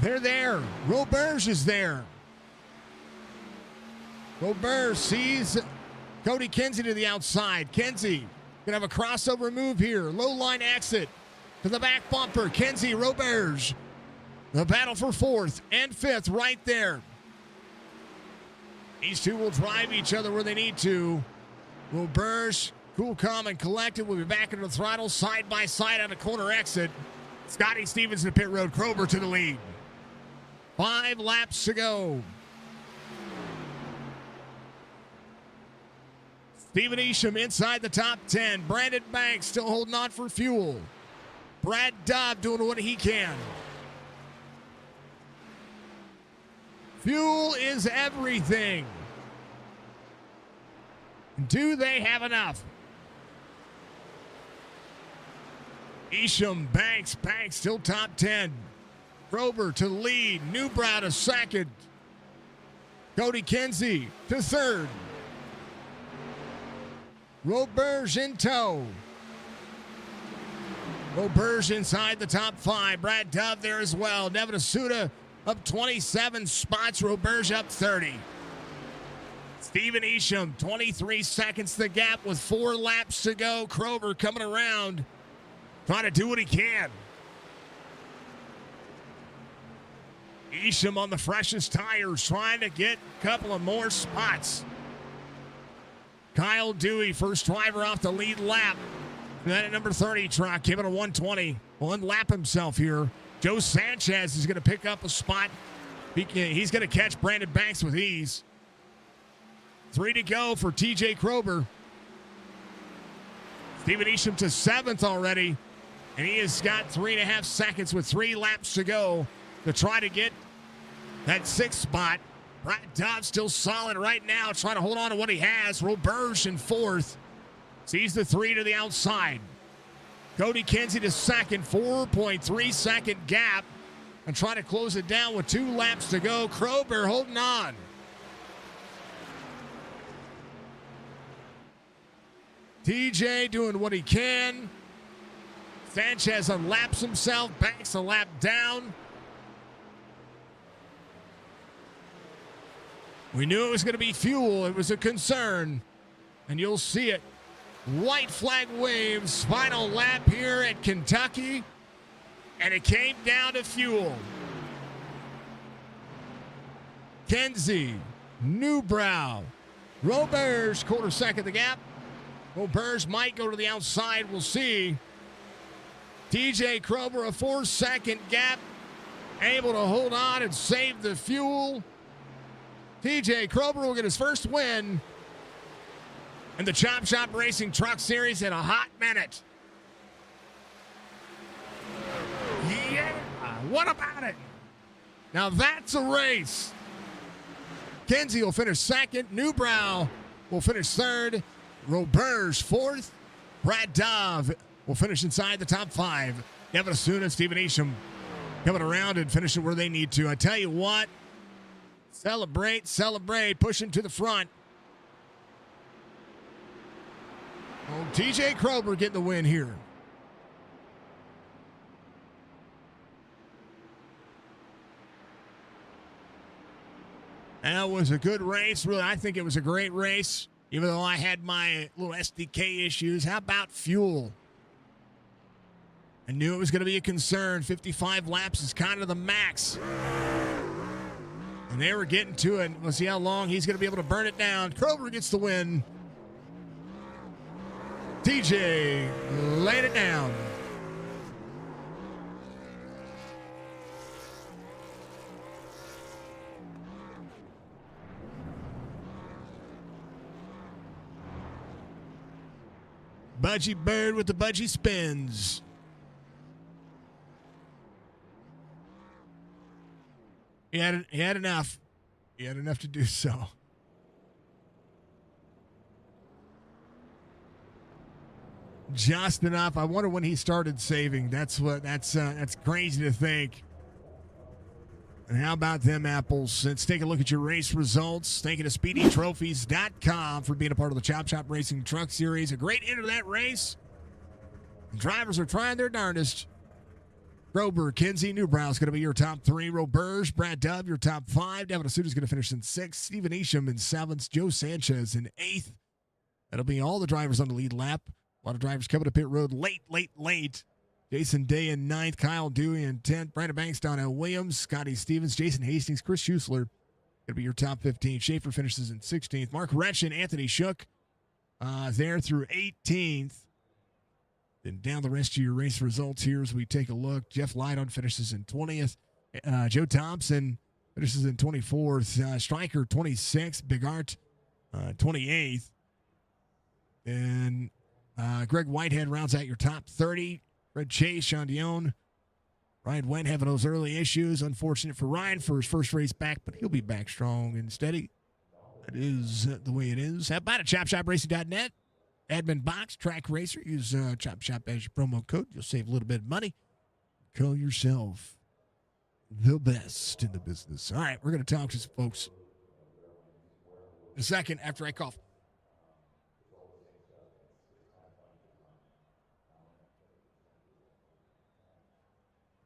they're there. Roberge is there. Robert sees Cody Kinsey to the outside. Kinsey gonna have a crossover move here. Low line exit to the back bumper. Kinsey, Roberge. The battle for 4th and 5th right there. These two will drive each other where they need to. Roberge, cool, calm, and collected. Will be back into the throttle side by side on a corner exit. Scotty Stevens to pit road. Krober to the lead. 5 laps to go. Stephen Isham inside the top 10. Brandon Banks still holding on for fuel. Brad Dobb doing what he can. Fuel is everything. Do they have enough? Isham, Banks still top 10. Krober to lead. Newbrow to second. Cody Kinsey to third. Roberge in tow. Roberge inside the top 5. Brad Dove there as well. Nevin Asuda up 27 spots. Roberge up 30. Stephen Isham, 23 seconds the gap with 4 laps to go. Krober coming around, trying to do what he can. Isham on the freshest tires, trying to get a couple of more spots. Kyle Dewey, first driver off the lead lap. And then at number 30 truck, giving a 120. Will unlap himself here. Joe Sanchez is going to pick up a spot. He's going to catch Brandon Banks with ease. 3 to go for TJ Krober. Stephen Isham to 7th already. And he has got 3.5 seconds with 3 laps to go to try to get that 6th spot. Brad Dobbs still solid right now, trying to hold on to what he has. Roberge in 4th. Sees the 3 to the outside. Cody Kinsey to 2nd, 4.3 second gap. And trying to close it down with 2 laps to go. Krober holding on. TJ doing what he can. Sanchez unlaps himself. Banks a lap down. We knew it was going to be fuel. It was a concern. And you'll see it. White flag waves. Final lap here at Kentucky. And it came down to fuel. Kinsey, Newbrow, Roberge, quarter second the gap. Roberge might go to the outside. We'll see. TJ Krober, a 4-second gap. Able to hold on and save the fuel. TJ Krober will get his first win in the Chop Shop Racing Truck Series in a hot minute. Yeah, what about it? Now that's a race. Kinsey will finish 2nd. Newbrow will finish 3rd. Roberge 4th. Brad Dove will finish inside the top 5. Nevin Asuda, Stephen Isham coming around and finishing where they need to. I tell you what, celebrate, pushing to the front. Oh, TJ Krober getting the win here. That was a good race. Really, I think it was a great race, even though I had my little SDK issues. How about fuel? I knew it was going to be a concern. 55 laps is kind of the max. And they were getting to it. We'll see how long he's going to be able to burn it down. Krober gets the win. TJ laid it down. Budgie Bird with the budgie spins. He had enough. He had enough to do so. Just enough. I wonder when he started saving. That's crazy to think. And how about them apples? Let's take a look at your race results. Thank you to SpeedyTrophies.com for being a part of the Chop Shop Racing Truck Series. A great end to that race. The drivers are trying their darndest. Grober, Kinsey, Newbrow's going to be your top 3. Roberge, Brad Dove, your top 5. Devin Asuda's going to finish in 6th. Stephen Isham in 7th. Joe Sanchez in 8th. That'll be all the drivers on the lead lap. A lot of drivers coming to pit road late. Jason Day in 9th. Kyle Dewey in 10th. Brandon Banks, Donnell Williams, Scotty Stevens, Jason Hastings, Chris Schusler. Going to be your top 15. Schaefer finishes in 16th. Mark Wretch and Anthony Shook there through 18th. Then down the rest of your race results here as we take a look. Jeff Lydon finishes in 20th. Joe Thompson finishes in 24th. Stryker 26th. Big Art 28th. And Greg Whitehead rounds out your top 30. Red Chase, Sean Dion. Ryan Wendt having those early issues. Unfortunate for Ryan for his first race back, but he'll be back strong and steady. That is the way it is. How about it? ChopShopRacing.net. Admin Box, Track Racer. Use Chop Shop as your promo code. You'll save a little bit of money. Call yourself the best in the business. All right, we're going to talk to some folks in a second after I cough.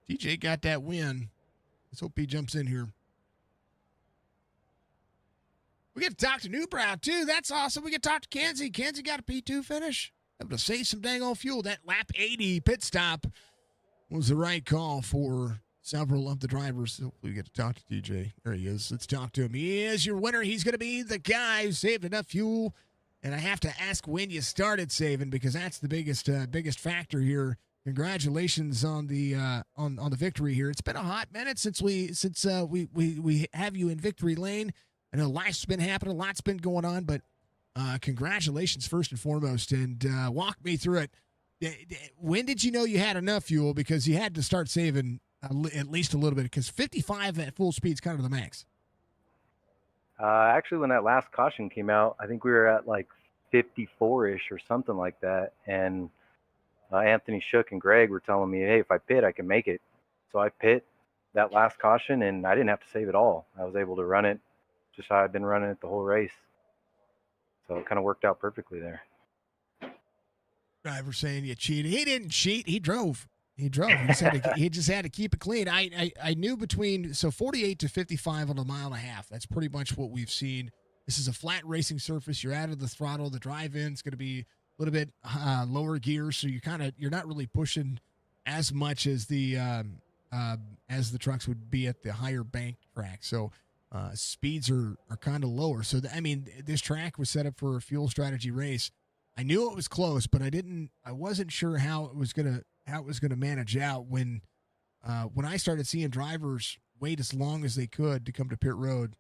DJ got that win. Let's hope he jumps in here. We get to talk to Newbrow, too. That's awesome. We get to talk to Kenzie. Kenzie got a P2 finish. Able to save some dang old fuel. That lap 80 pit stop was the right call for several of the drivers. Hopefully we get to talk to DJ. There he is. Let's talk to him. He is your winner. He's going to be the guy who saved enough fuel. And I have to ask when you started saving, because that's the biggest factor here. Congratulations on the victory here. It's been a hot minute since we have you in victory lane. I know life's been happening, a lot's been going on, but congratulations first and foremost. And walk me through it. When did you know you had enough fuel? Because you had to start saving at least a little bit, because 55 at full speed is kind of the max.
Actually, when that last caution came out, I think we were at like 54-ish or something like that. And Anthony Shook and Greg were telling me, hey, if I pit, I can make it. So I pit that last caution, and I didn't have to save at all. I was able to run it just how I'd been running it the whole race. So it kind of worked out perfectly there.
Driver saying you cheated. He didn't cheat. He drove. He just had to keep it clean. I knew between 48 to 55 on a mile and a half. That's pretty much what we've seen. This is a flat racing surface. You're out of the throttle. The drive-in's going to be a little bit lower gear, so you're not really pushing as much as the trucks would be at the higher bank track. So speeds are kind of lower. So this track was set up for a fuel strategy race. I knew it was close, but I wasn't sure how it was gonna manage out when I started seeing drivers wait as long as they could to come to pit road.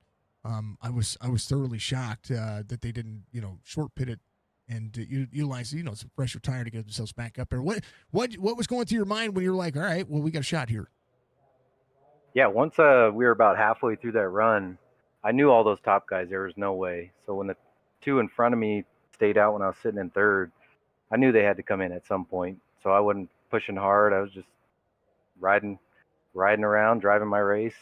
I was thoroughly shocked that they didn't short pit it and utilize some fresher tire to get themselves back up there. What was going through your mind when you were like, all right, well, we got a shot here?
Yeah, once we were about halfway through that run, I knew all those top guys. There was no way. So when the two in front of me stayed out when I was sitting in third, I knew they had to come in at some point. So I wasn't pushing hard. I was just riding around, driving my race.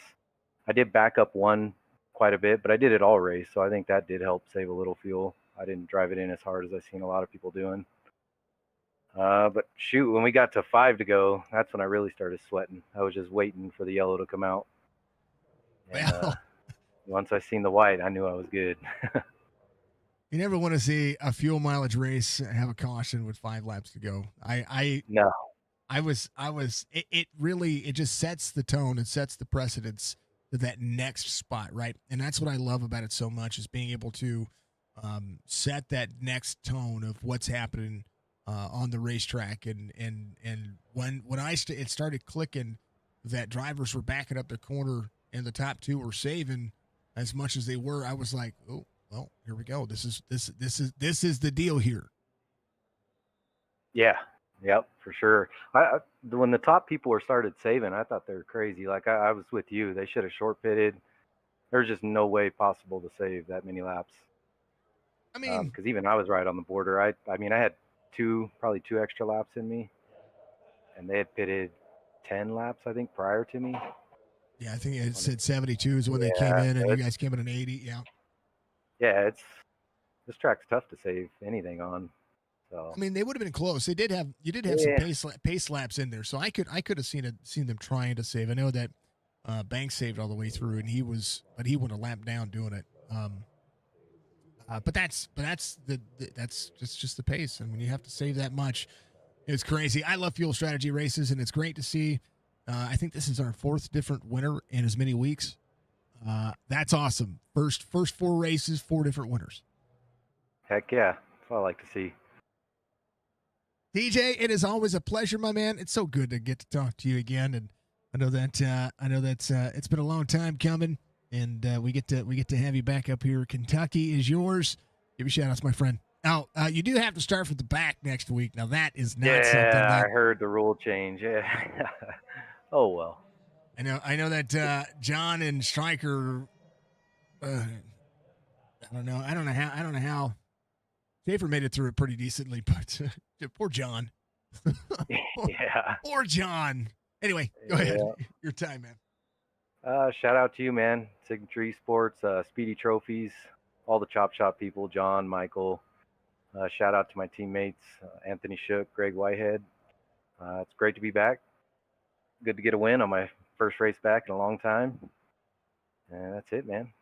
I did back up one quite a bit, but I did it all race. So I think that did help save a little fuel. I didn't drive it in as hard as I've seen a lot of people doing. But shoot, when we got to 5 to go, that's when I really started sweating. I was just waiting for the yellow to come out. And, once I seen the white, I knew I was good.
You never want to see a fuel mileage race have a caution with 5 laps to go.
No.
It just sets the tone. It sets the precedence to that next spot, right? And that's what I love about it so much, is being able to set that next tone of what's happening on the racetrack. And when it started clicking that drivers were backing up the corner and the top two were saving as much as they were, I was like, oh, well, here we go. This is the deal here.
Yeah. Yep, for sure. When the top people were started saving, I thought they were crazy. Like I was with you. They should have short pitted. There's just no way possible to save that many laps.
I mean,
because even I was right on the border. I had probably two extra laps in me, and they had pitted 10 laps, I think, prior to me.
Yeah, I think it said 72 is when they came in, and you guys came in at 80. Yeah.
Yeah, this track's tough to save anything on. So
I mean, they would have been close. You did have some
yeah,
pace laps in there, so I could have seen them trying to save. I know that Banks saved all the way through, and he went a lap down doing it. But that's that's just the pace, and when you have to save that much, it's crazy. I love fuel strategy races, and it's great to see. I think this is our fourth different winner in as many weeks. That's awesome. First 4 races, 4 different winners.
heck yeah, that's what I like to see.
DJ, it is always a pleasure, my man. It's so good to get to talk to you again, and I know that it's been a long time coming, and we get to have you back up here. Kentucky is yours. Give me shout outs, my friend. Now, you do have to start from the back next week. Now that is not something
Yeah,
that
I heard the rule change. Yeah. Oh well.
I know that John and Stryker. I don't know how Schaefer made it through it pretty decently, but poor John.
Yeah.
Poor John. Anyway, go ahead. Your time, man.
Shout out to you, man. Signature Esports, Speedy Trophies, all the Chop Shop people, John, Michael. Shout out to my teammates, Anthony Shook, Greg Whitehead. It's great to be back. Good to get a win on my first race back in a long time. And that's it, man.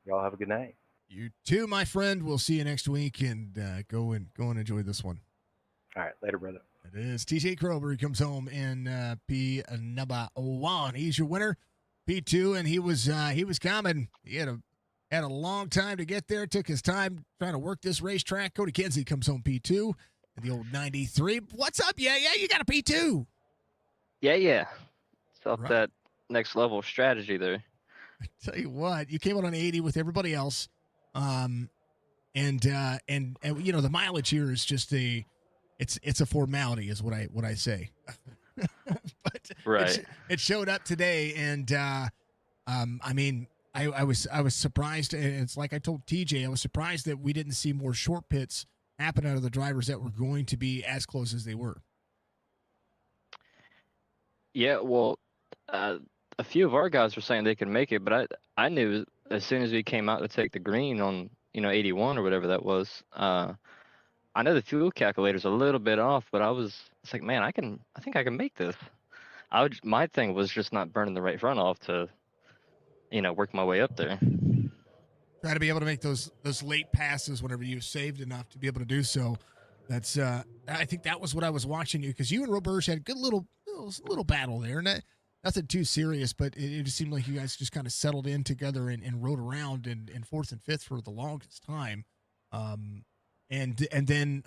Y'all have a good night.
You too, my friend. We'll see you next week, and go and enjoy this one.
All right, later, brother.
It is TJ Krober. He comes home in P number 1. He's your winner. P2, and he was coming. He had a long time to get there. Took his time trying to work this racetrack. Cody Kinsey comes home P2 in the old 93. What's up? Yeah, you got a P2.
Yeah. It's
Right.
that next level of strategy there.
I tell you what, you came out on 80 with everybody else. And you know, the mileage here is just it's a formality is what I say. But
Right.
it showed up today, and I mean, I was surprised. And it's like I told TJ, I was surprised that we didn't see more short pits happen out of the drivers that were going to be as close as they were.
Yeah, well, a few of our guys were saying they could make it, but I knew as soon as we came out to take the green on 81 or whatever that was. I know the fuel calculator's a little bit off, but it's like, man, I think I can make this. My thing was just not burning the right front off to work my way up there.
Try to be able to make those late passes whenever you saved enough to be able to do so. That's I think that was what I was watching you, because you and Roberge had a good little battle there, and nothing too serious, but it just seemed like you guys just kind of settled in together and rode around in fourth and fifth for the longest time, and then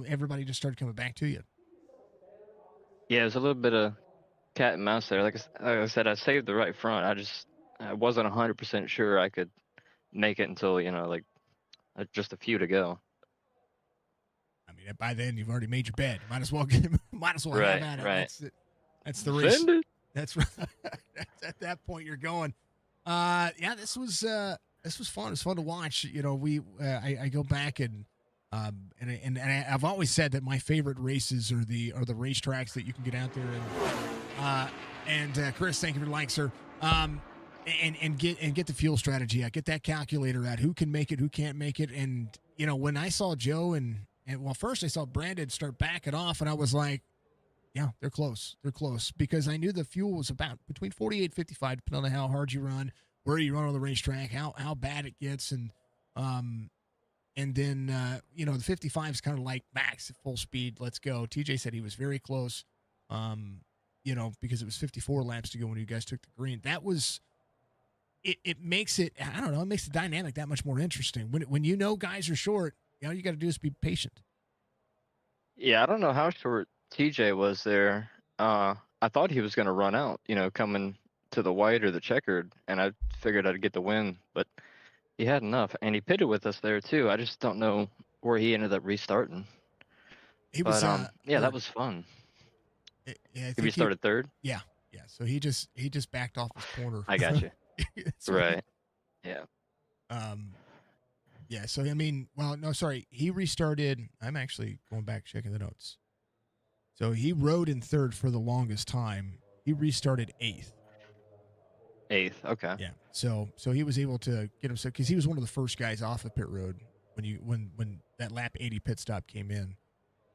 everybody just started coming back to you.
Yeah, it was a little bit of cat and mouse there. Like I said, I saved the right front. I wasn't 100% sure I could make it until just a few to go.
I mean, by then you've already made your bed. Might as well
Right,
have at it.
right.
That's the race.
Send it.
That's right. At that point you're going. Yeah, this was fun. It was fun to watch. You know, I go back and I've always said that my favorite races are the racetracks that you can get out there and Chris, thank you for the like, sir. And get the fuel strategy out, get that calculator out. Who can make it? Who can't make it? And when I saw Joe and well, first I saw Brandon start backing off, and I was like, yeah, they're close. They're close, because I knew the fuel was about between 48 and 55, depending on how hard you run, where you run on the racetrack, how bad it gets, and then the 55 is kind of like max at full speed. Let's go. TJ said he was very close, because it was 54 laps to go when you guys took the green. That was. It makes it, I don't know, it makes the dynamic that much more interesting. When guys are short, all you got to do is be patient.
Yeah, I don't know how short TJ was there. I thought he was going to run out, coming to the white or the checkered, and I figured I'd get the win, but he had enough, and he pitted with us there too. I just don't know where he ended up restarting.
He was,
that was fun.
Yeah, I think
he restarted third.
Yeah. So he just backed off his corner.
I got you. Right. Yeah.
Yeah. So I mean, well, no, sorry. He restarted. I'm actually going back checking the notes. So he rode in third for the longest time. He restarted eighth.
Okay.
Yeah. So he was able to get himself, because he was one of the first guys off the pit road when that lap 80 pit stop came in.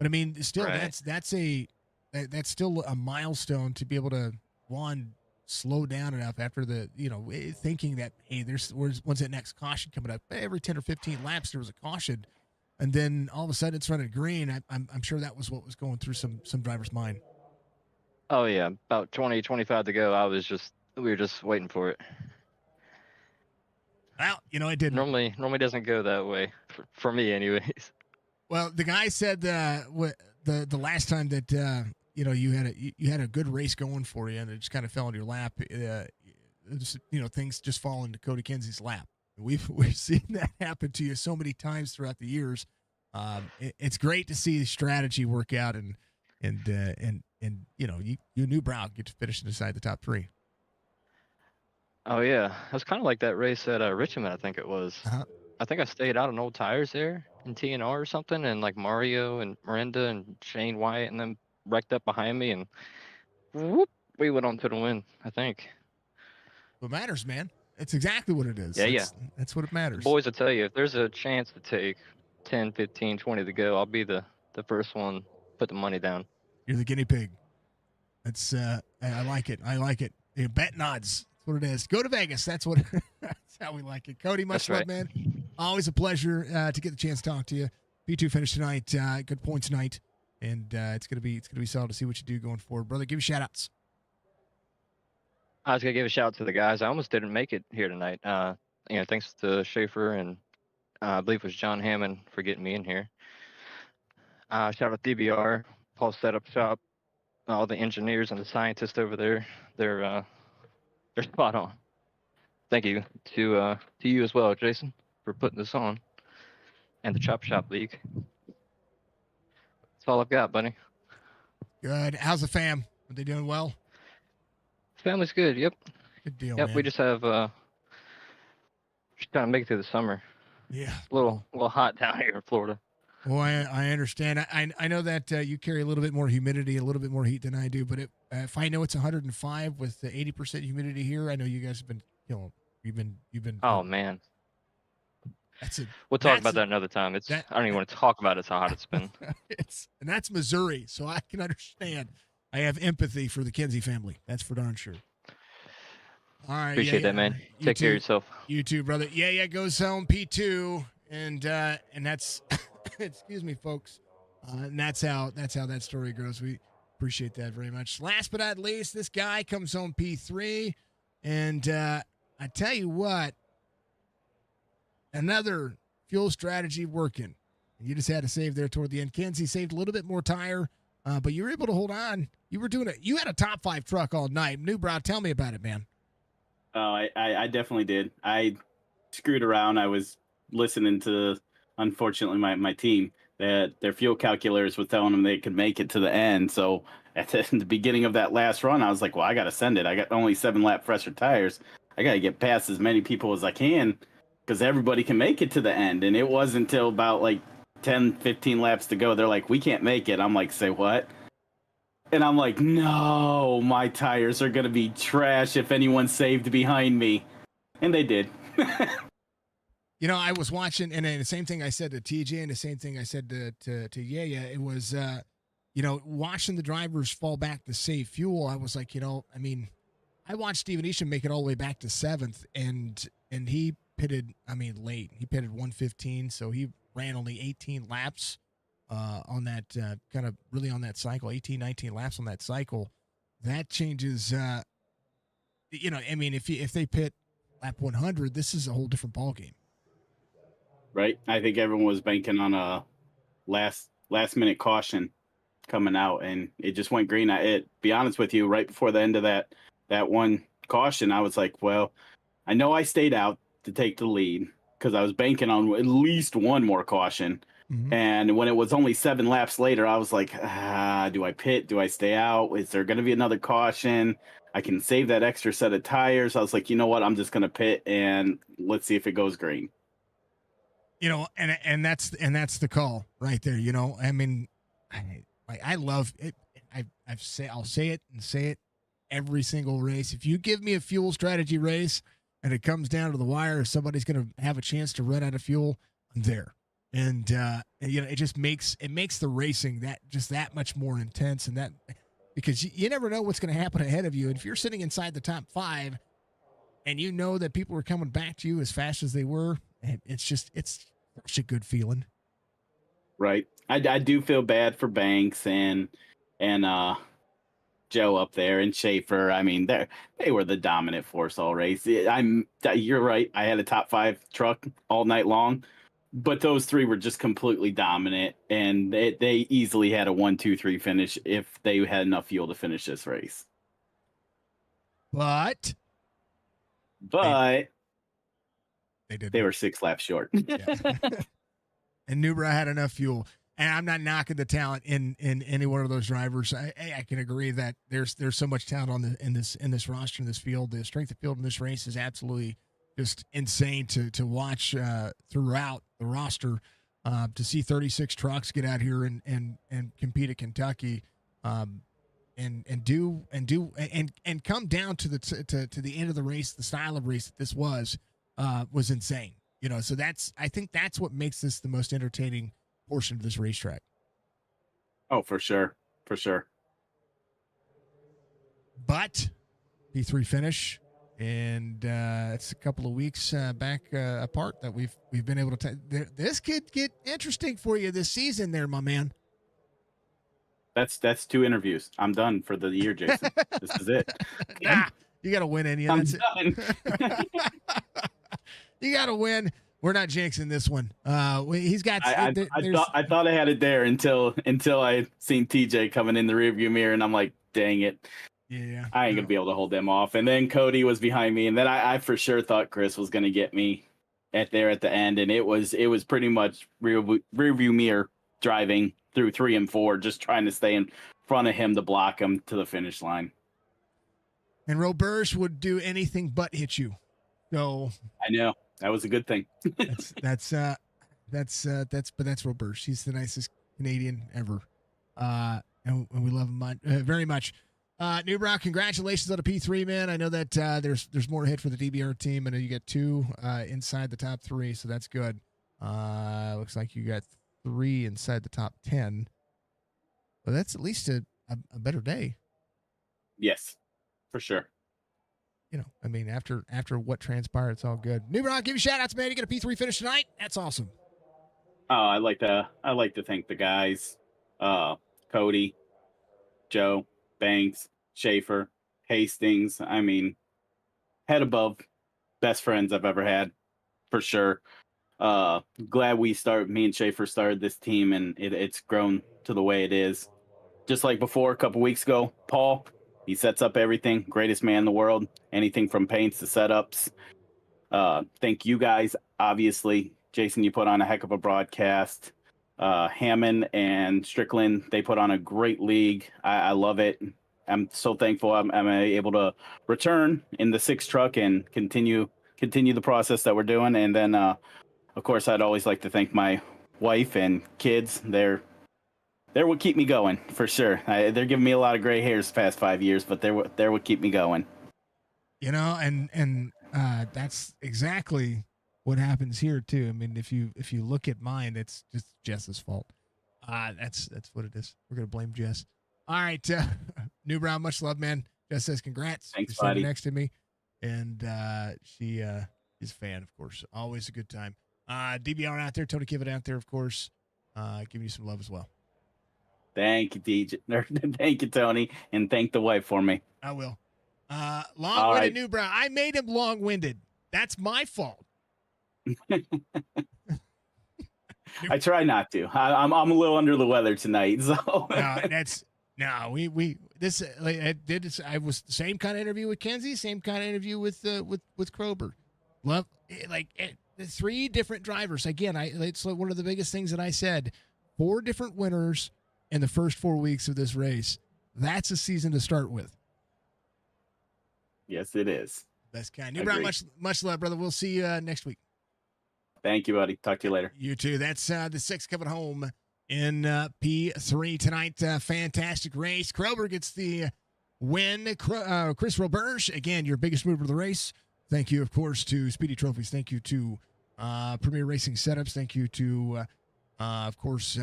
But I mean, still,
Right.
that's still a milestone to be able to slow down enough after thinking that, hey, when's that next caution coming up? Every 10 or 15 laps there was a caution, and then all of a sudden it's running green. I'm sure that was what was going through some drivers' mind.
Oh yeah, about 20, 25 to go. We were just waiting for it.
Well, it didn't.
Normally doesn't go that way for me, anyways.
Well, the guy said the last time that you had a good race going for you, and it just kind of fell in your lap. Things just fall into Cody Kinsey's lap. We've seen that happen to you so many times throughout the years. It's great to see the strategy work out, and you knew Brown get to finish inside the top three.
Oh yeah, it was kind of like that race at Richmond, I think it was.
Uh-huh.
I think I stayed out on old tires there in TNR or something, and like Mario and Miranda and Shane Wyatt and them wrecked up behind me, and whoop, we went on to the win. I think.
What matters, man? It's exactly what it is.
Yeah.
That's what it matters.
The boys will tell you, if there's a chance to take 10, 15, 20 to go, I'll be the first one. Put the money down.
You're the guinea pig. That's I like it. I like it. Betting odds. That's what it is. Go to Vegas. That's what. That's how we like it. Cody, much love, man. Always a pleasure to get the chance to talk to you. P2 finished tonight. Good points tonight, and it's gonna be solid to see what you do going forward, brother. Give you shout outs.
I was gonna give a shout out to the guys. I almost didn't make it here tonight. Thanks to Schaefer and I believe it was John Hammond for getting me in here. Shout out to DBR, Paul Setup Shop, all the engineers and the scientists over there. They're spot on. Thank you to you as well, Jason, for putting this on, and the Chop Shop League. That's all I've got, buddy.
Good. How's the fam? Are they doing well?
Family's good. Yep.
Good deal.
Yep.
Man.
We just have just trying to make it through the summer.
Yeah.
A little hot down here in Florida.
Well, I understand. I know that you carry a little bit more humidity, a little bit more heat than I do. But if I know it's 105 with the 80% humidity here, I know you guys have been, you've been.
Oh man. We'll talk about that another time. I don't even want to talk about it. How hot it's been.
And that's Missouri, so I can understand. I have empathy for the Kinsey family. That's for darn sure. All right.
Appreciate that, man. Take care of yourself.
You too, brother. Yeah, goes home P2, and that's excuse me, folks. And that's how that story goes. We appreciate that very much. Last but not least, this guy comes home P3, and I tell you what, another fuel strategy working. You just had to save there toward the end. Kinsey saved a little bit more tire, but you were able to hold on. You were doing it. You had a top 5 truck all night. Newbrow, tell me about it, man.
Oh, I definitely did. I screwed around. I was listening to, unfortunately, my team. That their fuel calculators was telling them they could make it to the end. So at the beginning of that last run, I was like, well, I got to send it. I got only 7-lap fresher tires. I got to get past as many people as I can because everybody can make it to the end. And it wasn't until about like 10, 15 laps to go. They're like, we can't make it. I'm like, say what? And I'm like, no, my tires are going to be trash if anyone saved behind me. And they did.
I was watching, and the same thing I said to TJ, and the same thing I said to Yaya. It was, watching the drivers fall back to save fuel. I was like, I watched Steven Isham make it all the way back to 7th, and he pitted, late. He pitted 1:15, so he ran only 18 laps on that kind of really on that cycle, 18, 19 laps on that cycle. That changes, if they pit lap 100, this is a whole different ballgame.
Right. I think everyone was banking on a last minute caution coming out, and it just went green. Be honest with you, right before the end of that one caution, I was like, well, I know I stayed out to take the lead because I was banking on at least one more caution. Mm-hmm. And when it was only 7 laps later, I was like, do I pit? Do I stay out? Is there going to be another caution? I can save that extra set of tires. I was like, you know what? I'm just going to pit and let's see if it goes green.
And that's the call right there. I love it. I'll say it every single race. If you give me a fuel strategy race and it comes down to the wire, if somebody's going to have a chance to run out of fuel, I'm there. And it just makes the racing that much more intense, and that because you never know what's going to happen ahead of you. And if you're sitting inside the top 5, and you know that people are coming back to you as fast as they were, it's such a good feeling.
Right. I do feel bad for Banks and Joe up there and Schaefer. I mean, they were the dominant force all race. You're right. I had a top 5 truck all night long, but those 3 were just completely dominant, and they easily had a 1-2-3 finish if they had enough fuel to finish this race.
But
they were 6 laps short.
Yeah. And Nubra had enough fuel. And I'm not knocking the talent in any one of those drivers. I can agree that there's so much talent in this roster, in this field. The strength of field in this race is absolutely just insane to watch throughout the roster. To see 36 trucks get out here and compete at Kentucky, and come down to the end of the race. The style of race that this was insane. So I think that's what makes this the most entertaining portion of this racetrack.
Oh, for sure.
But P3 finish, and it's a couple of weeks back apart that we've been able to. This could get interesting for you this season, there, my man.
That's 2 interviews. I'm done for the year, Jason. This is it.
You got to win, India.
I'm done.
You got to win. We're not jinxing this one. He's got.
I thought I had it there until I seen TJ coming in the rearview mirror, and I'm like, dang it.
Yeah.
I ain't gonna be able to hold them off. And then Cody was behind me, and then I for sure thought Chris was gonna get me at the end, and it was pretty much rearview mirror driving through 3 and 4, just trying to stay in front of him to block him to the finish line.
And Roberge would do anything but hit you. So
I know. That was a good thing.
that's Roberge. He's the nicest Canadian ever. And we love him very much. Newbrow, congratulations on a P3, man. I know that there's more ahead for the DBR team. I know you get 2 inside the top 3, so that's good. Looks like you got 3 inside the top 10. But that's at least a better day.
Yes, for sure.
I mean, after what transpired, it's all good. Newbrow, give you shout outs, man. You get a P3 finish tonight. That's awesome.
Oh, I like to thank the guys, Cody, Joe, Banks, Schaefer, Hastings. I mean, head above best friends I've ever had, for sure. Glad me and Schaefer started this team, and it's grown to the way it is. Just like before, a couple weeks ago, Paul, he sets up everything. Greatest man in the world. Anything from paints to setups. Thank you guys. Obviously, Jason, you put on a heck of a broadcast. Hammond and Strickland, they put on a great league. I love it. I'm so thankful I'm able to return in the 6 truck and continue the process that we're doing. And then, of course, I'd always like to thank my wife and kids. They're what keep me going, for sure. They're giving me a lot of gray hairs the past 5 years, but they're what keep me going.
And that's exactly what happens here too. I mean, if you look at mine, it's just Jess's fault. That's what it is. We're gonna blame Jess. All right, Newbrow, much love, man. Jess says congrats.
Thanks,
She's sitting
buddy.
next to me, and she is a fan, of course. Always a good time. DBR out there, Tony Kivet out there, of course, giving you some love as well.
Thank you, DJ. Thank you, Tony, and thank the wife for me.
I will. Long-winded Newbrow. I made him long-winded. That's my fault.
I try not to. I'm a little under the weather tonight, so
I was the same kind of interview with Kenzie, same kind of interview with Krober. Love the 3 different drivers. Again, it's one of the biggest things that I said. 4 different winners in the first 4 weeks of this race. That's a season to start with.
Yes, it is.
Best kind. Newbrow, much love, brother. We'll see you next week.
Thank you, buddy. Talk to you later.
You too. That's the 6 coming home in P3 tonight. Fantastic race. Krober gets the win. Chris Roberge, again, your biggest mover of the race. Thank you, of course, to Speedy Trophies. Thank you to Premier Racing Setups. Thank you to Of course,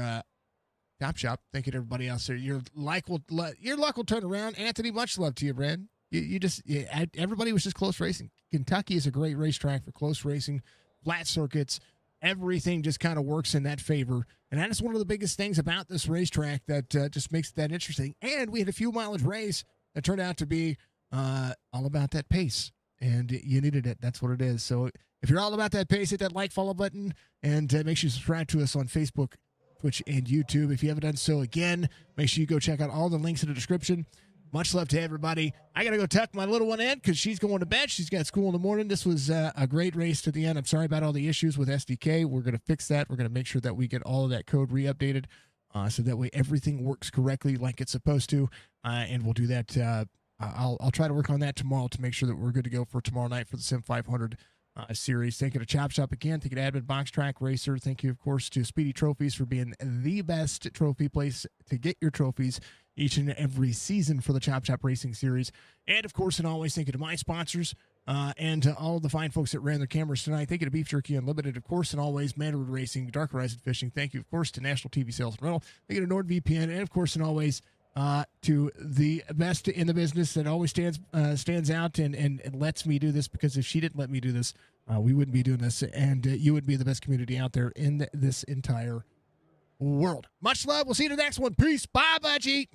Top Shop. Thanking everybody else there. Your luck will turn around. Anthony, much love to you, Brad. Everybody was just close racing. Kentucky is a great racetrack for close racing, flat circuits. Everything just kind of works in that favor. And that is one of the biggest things about this racetrack that just makes it that interesting. And we had a few mileage race that turned out to be all about that pace. And you needed it. That's what it is. So if you're all about that pace, hit that like, follow button, and make sure you subscribe to us on Facebook, Twitch, and YouTube. If you haven't done so, again, make sure you go check out all the links in the description. Much love to everybody. I got to go tuck my little one in because she's going to bed. She's got school in the morning. This was a great race to the end. I'm sorry about all the issues with SDK. We're going to fix that. We're going to make sure that we get all of that code re-updated so that way everything works correctly like it's supposed to. And we'll do that. I'll try to work on that tomorrow to make sure that we're good to go for tomorrow night for the Sim 500 series. Thank you to Chop Shop again. Thank you to Admin Box Track Racer. Thank you, of course, to Speedy Trophies for being the best trophy place to get your trophies each and every season for the Chop Shop Racing Series. And, of course, and always thank you to my sponsors and to all the fine folks that ran their cameras tonight. Thank you to Beef Jerky Unlimited, of course, and always Mandarin Racing, Dark Horizon Fishing. Thank you, of course, to National TV Sales and Rental. Thank you to NordVPN, and, of course, and always to the best in the business that always stands out and lets me do this, because if she didn't let me do this, we wouldn't be doing this, and you would be the best community out there in this entire world. Much love. We'll see you in the next one. Peace. Bye, Budgie.